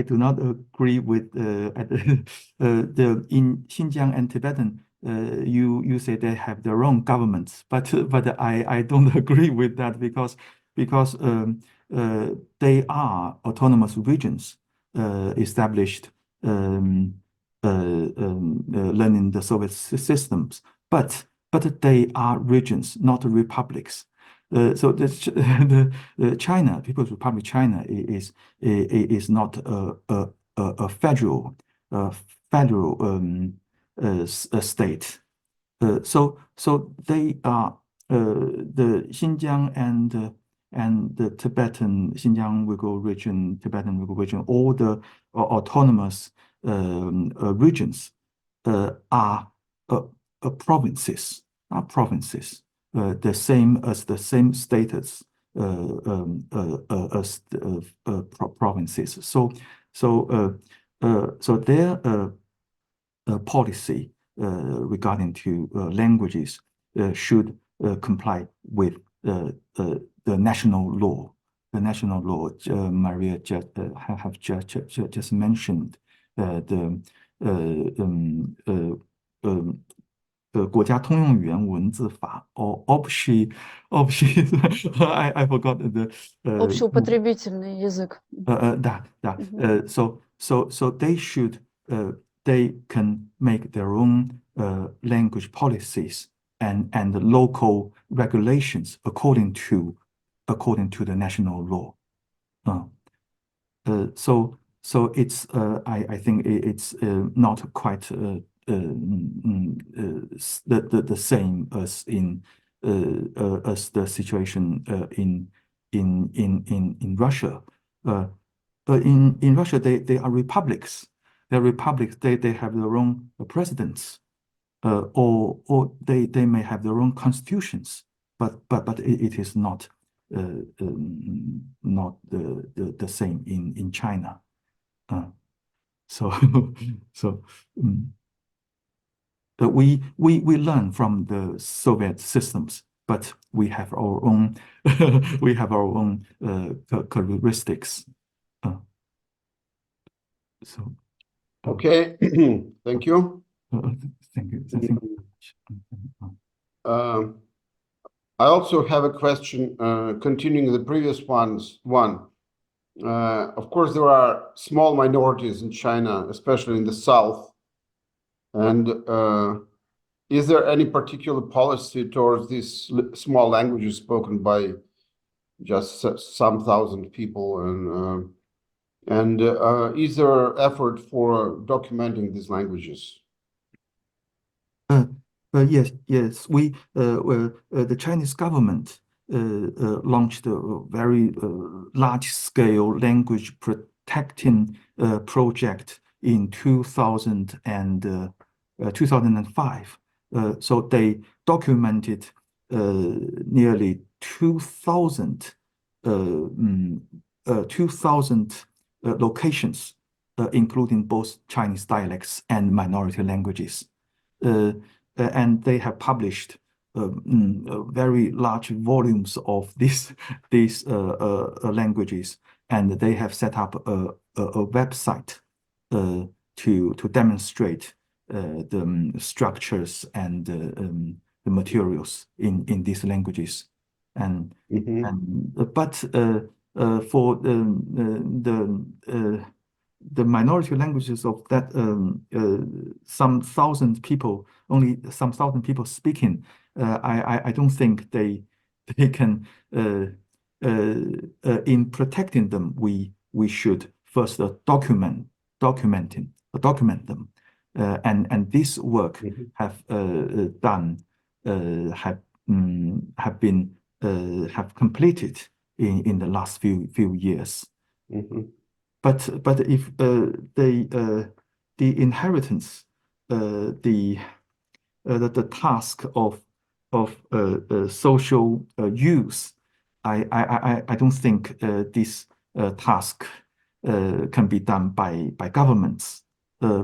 do not agree with in Xinjiang and Tibetan. You say they have their own governments, but I don't agree with that because they are autonomous regions established learning the Soviet systems, but they are regions, not republics. So the China, People's Republic of China is not a federal state. So they are the Xinjiang and the Tibetan Xinjiang Uyghur region, Tibetan Uyghur region, all the autonomous regions are provinces. The same status as provinces. So their policy regarding to languages should comply with the national law. The national law Maria have just mentioned. The 国家通用语言文字法 or общий I forgot the Общеупотребительный язык. So they can make their own language policies and local regulations according to the national law. So it's I think it's not quite the same as as the situation in Russia. But in Russia they are republics. They're republics. They have their own presidents, or they may have their own constitutions. But it is not not the same in China. We learn from the Soviet systems, but we have our own characteristics. Okay, thank you. Thank you. I also have a question, continuing the previous one. Of course, there are small minorities in China, especially in the south. And is there any particular policy towards these small languages spoken by just some thousand people? And is there effort for documenting these languages? Yes. The Chinese government launched a very large-scale language protecting project in 2005. So they documented nearly 2,000 locations, including both Chinese dialects and minority languages. And they have published very large volumes of these languages, and they have set up a website to demonstrate the structures and the materials in these languages. But for the minority languages of that some thousand people speaking, I don't think they can in protecting them we should first document them, and this work have completed in the last few years. But if the inheritance, the task of social use, I don't think this task can be done by governments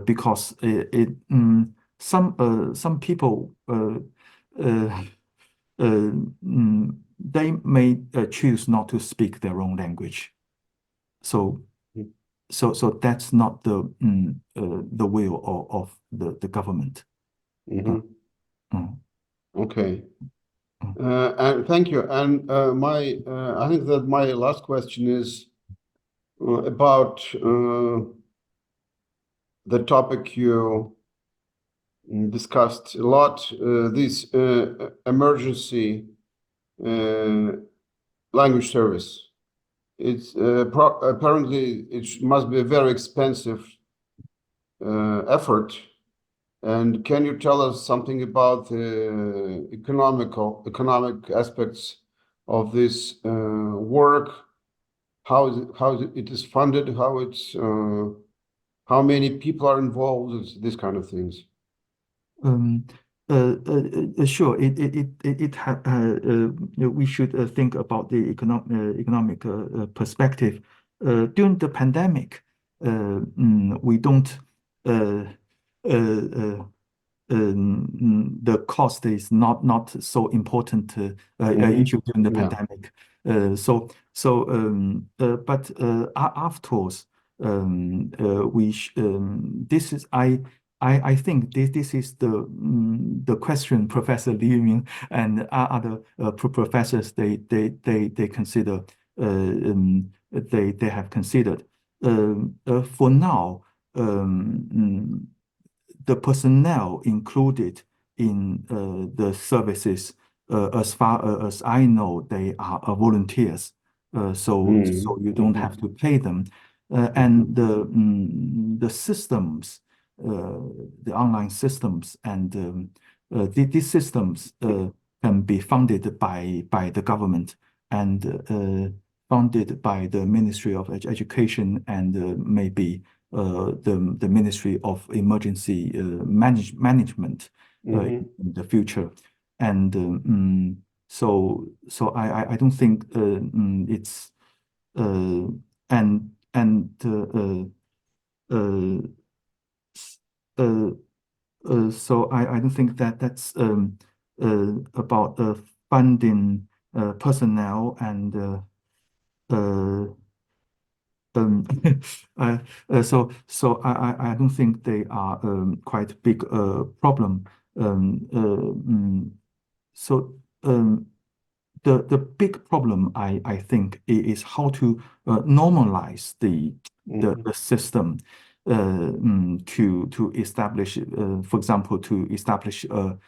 because some people they may choose not to speak their own language, so that's not the will of the government. Okay. And thank you. And I think that my last question is about the topic you discussed a lot, this emergency language service. It's apparently it must be a very expensive effort. And can you tell us something about the economic aspects of this work? How it is funded? How many people are involved? This kind of things. Sure. We should think about the economic perspective. During the pandemic, we don't. The cost is not so important issue during the pandemic. But afterwards, this is I think this is the question Professor Li Yuming and other professors they consider they have considered. For now, the personnel included in the services, as far as I know, they are volunteers. So you don't have to pay them, and the systems. The online systems and these systems can be funded by the government and funded by the Ministry of Education and maybe the Ministry of Emergency Management in the future. And so I don't think it's so I don't think that's about funding personnel and so I don't think they are quite big problem. So the big problem I think is how to normalize the system. To establish, for example, to establish a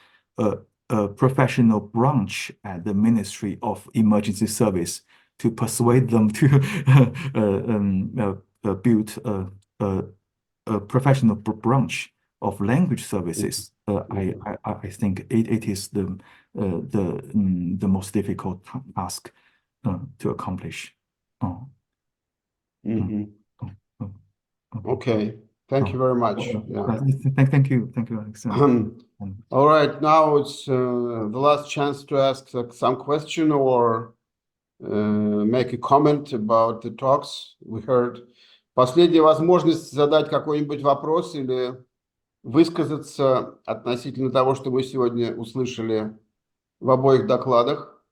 professional branch at the Ministry of Emergency Service to persuade them to build a professional branch of language services. I think it is the most difficult task to accomplish. Okay, thank you very much. Yeah. Thank you, Alexander. All right, now it's the last chance to ask some question or make a comment about the talks we heard. Последняя возможность задать какой-нибудь вопрос или высказаться относительно того, что мы сегодня услышали в обоих докладах,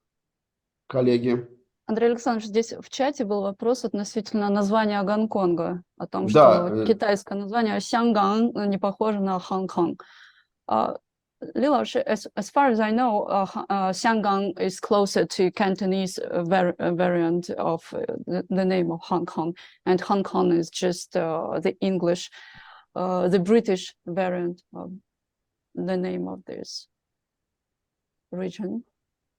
коллеги. Андрей Александрович, здесь в чате был вопрос относительно названия Гонконга, о том, что китайское название Сянган не похоже на Хонконг. Li Laoshi, as far as I know, Xianggang is closer to Cantonese variant of the name of Hong Kong, and Hong Kong is just the English, the British variant of the name of this region.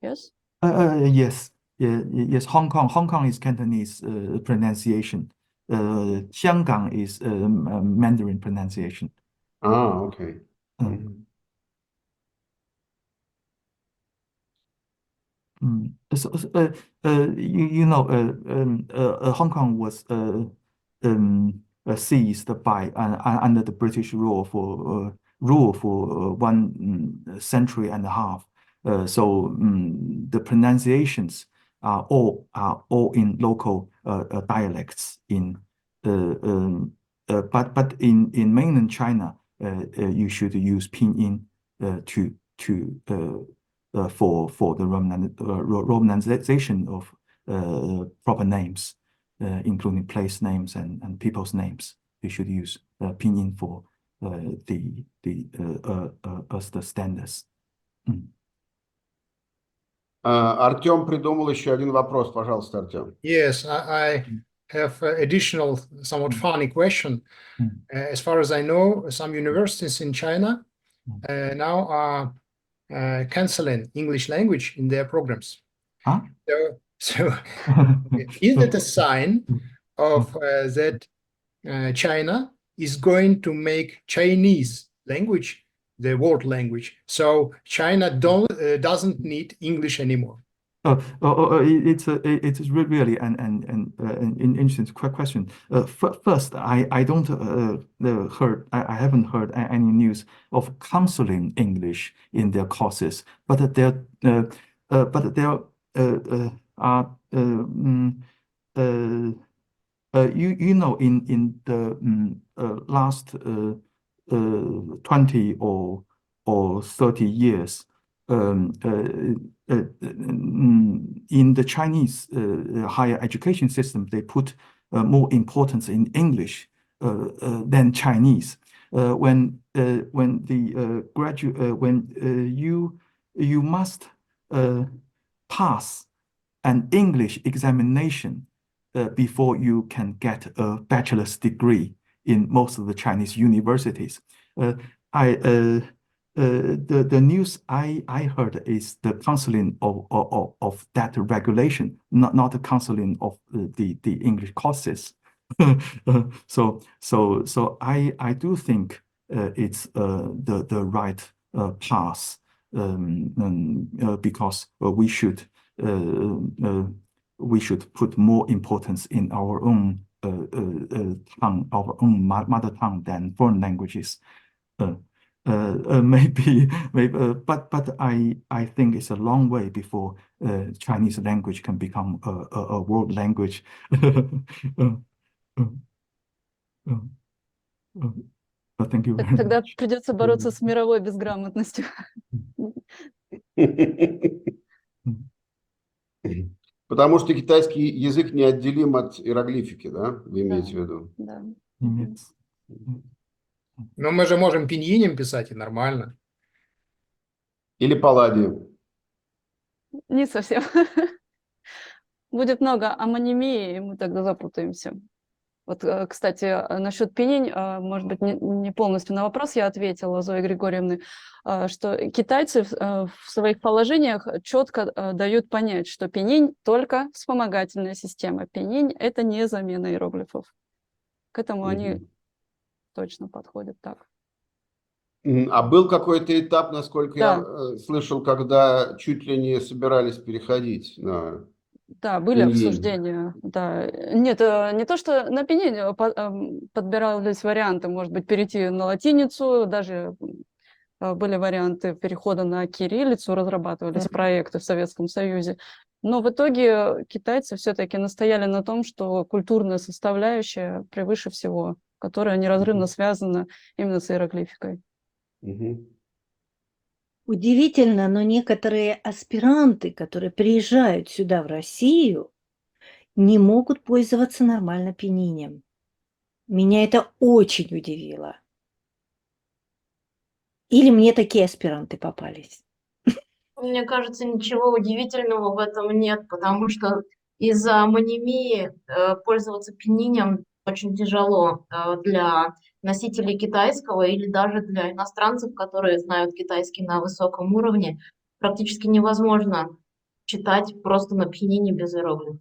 Yes? Yes. Yes, Hong Kong is Cantonese pronunciation. Xianggang is Mandarin pronunciation. Ah, okay. So, Hong Kong was seized by under the British rule for 1.5 centuries. So the pronunciations are all in local dialects. But in mainland China, you should use pinyin for the romanization of proper names, including place names and people's names. You should use pinyin for the standards. Артем придумал еще один вопрос. Пожалуйста, Артем. Yes, I have additional, somewhat funny question. As far as I know, some universities in China now are canceling English language in their programs. Huh? So is it a sign of that China is going to make Chinese language the world language? So China doesn't need English anymore. It's really an interesting question. First, I don't I haven't heard any news of canceling English in their courses, but there are you know, in the last 20 or 30 years, in the Chinese higher education system, they put more importance in English than Chinese. When you must pass an English examination before you can get a bachelor's degree in most of the Chinese universities. The news I heard is the canceling of that regulation, not the canceling of the English courses. So I do think it's the right path, because we should put more importance in our own tongue, our own mother tongue, than foreign languages. Maybe, but I think it's a long way before Chinese language can become a world language. Thank you very much. Тогда придется бороться с мировой безграмотностью. Потому что китайский язык неотделим от иероглифики, да? Вы имеете в виду? Да. Но мы же можем пиньинем писать, и нормально. Или палладием. Не совсем. Будет много амонимии, и мы тогда запутаемся. Вот, кстати, насчет пинyin, может быть, не полностью на вопрос я ответила, Зои Григорьевны, что китайцы в своих положениях четко дают понять, что пинyin только вспомогательная система. Пинyin — это не замена иероглифов. К этому они точно подходят так. А был какой-то этап, насколько Да. я слышал, когда чуть ли не собирались переходить на... Да, были Пинyin. обсуждения. Да. Нет, не то, что на пинyin подбирались варианты, может быть, перейти на латиницу, даже были варианты перехода на кириллицу, разрабатывались проекты в Советском Союзе. Но в итоге китайцы все-таки настояли на том, что культурная составляющая превыше всего, которая неразрывно связана именно с иероглификой. Удивительно, но некоторые аспиранты, которые приезжают сюда, в Россию, не могут пользоваться нормально пиньинем. Меня это очень удивило. Или мне такие аспиранты попались? Мне кажется, ничего удивительного в этом нет, потому что из-за амонимии пользоваться пиньинем очень тяжело для носителей китайского или даже для иностранцев, которые знают китайский на высоком уровне. Практически невозможно читать просто на пиньине без иероглифов.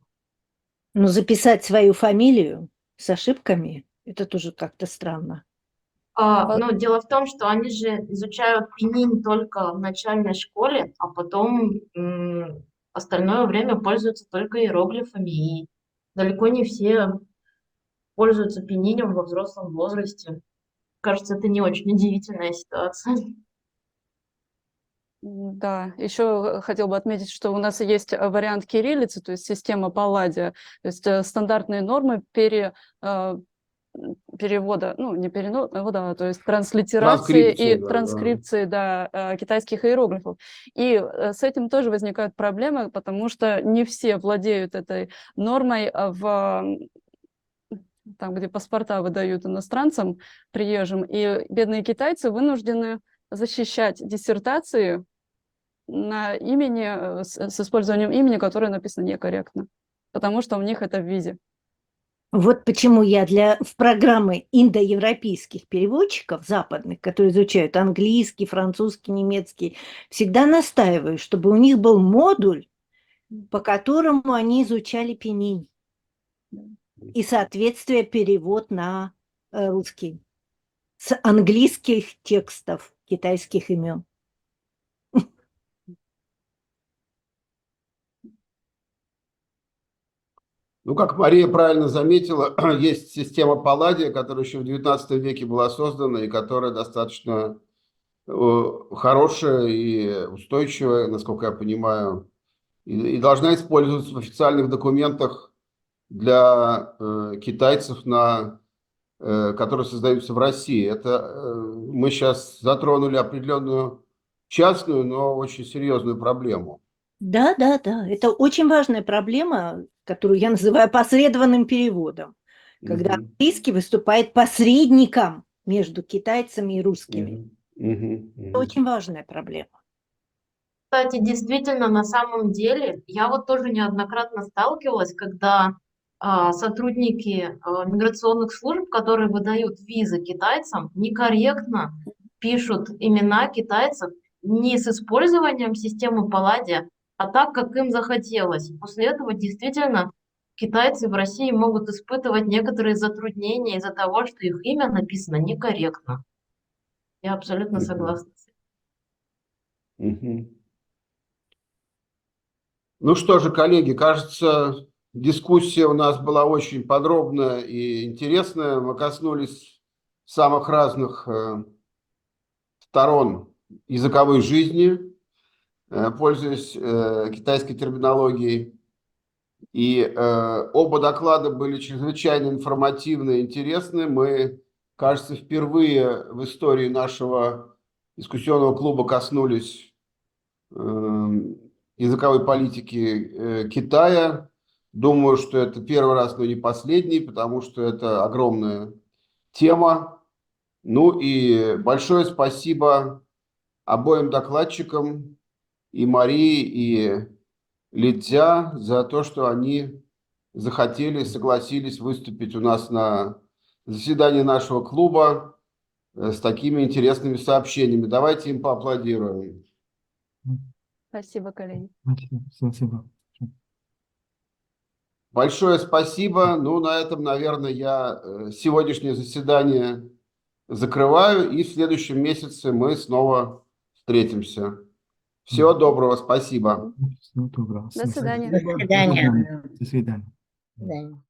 Но записать свою фамилию с ошибками – это тоже как-то странно. Но дело в том, что они же изучают пинyin только в начальной школе, а потом остальное время пользуются только иероглифами, и далеко не все пользуются пиньинем во взрослом возрасте. Кажется, это не очень удивительная ситуация. Да, еще хотел бы отметить, что у нас есть вариант кириллицы, то есть система Палладия, то есть стандартные нормы перевода, ну, не перевода, то есть транслитерации и транскрипции, да, китайских иероглифов. И с этим тоже возникают проблемы, потому что не все владеют этой нормой там, где паспорта выдают иностранцам, приезжим, и бедные китайцы вынуждены защищать диссертации на имени, с использованием имени, которое написано некорректно, потому что у них это в визе. Вот почему я в программы индоевропейских переводчиков западных, которые изучают английский, французский, немецкий, всегда настаиваю, чтобы у них был модуль, по которому они изучали пинyin и, соответствие, перевод на русский с английских текстов китайских имен. Ну, как Мария правильно заметила, есть система Палладия, которая еще в XIX веке была создана и которая достаточно хорошая и устойчивая, насколько я понимаю, и должна использоваться в официальных документах для китайцев, которые создаются в России. Это мы сейчас затронули определенную частную, но очень серьезную проблему. Да, да, да. Это очень важная проблема, которую я называю посредованным переводом, когда английский выступает посредником между китайцами и русскими. Это очень важная проблема. Кстати, действительно, на самом деле, я вот тоже неоднократно сталкивалась, когда сотрудники миграционных служб, которые выдают визы китайцам, некорректно пишут имена китайцев не с использованием системы Палладия, а так, как им захотелось. После этого действительно китайцы в России могут испытывать некоторые затруднения из-за того, что их имя написано некорректно. Я абсолютно согласна с этим. Ну что же, коллеги, кажется, дискуссия у нас была очень подробная и интересная. Мы коснулись самых разных сторон языковой жизни, пользуясь китайской терминологией. И оба доклада были чрезвычайно информативны и интересны. Мы, кажется, впервые в истории нашего дискуссионного клуба коснулись языковой политики Китая. Думаю, что это первый раз, но не последний, потому что это огромная тема. Ну и большое спасибо обоим докладчикам, и Марии, и Ли Цзя, за то, что они захотели, согласились выступить у нас на заседании нашего клуба с такими интересными сообщениями. Давайте им поаплодируем. Спасибо, коллеги. Спасибо. Большое спасибо. Ну, на этом, наверное, я сегодняшнее заседание закрываю, и в следующем месяце мы снова встретимся. Всего доброго, спасибо. Всего доброго. До свидания. До свидания. До свидания. До свидания.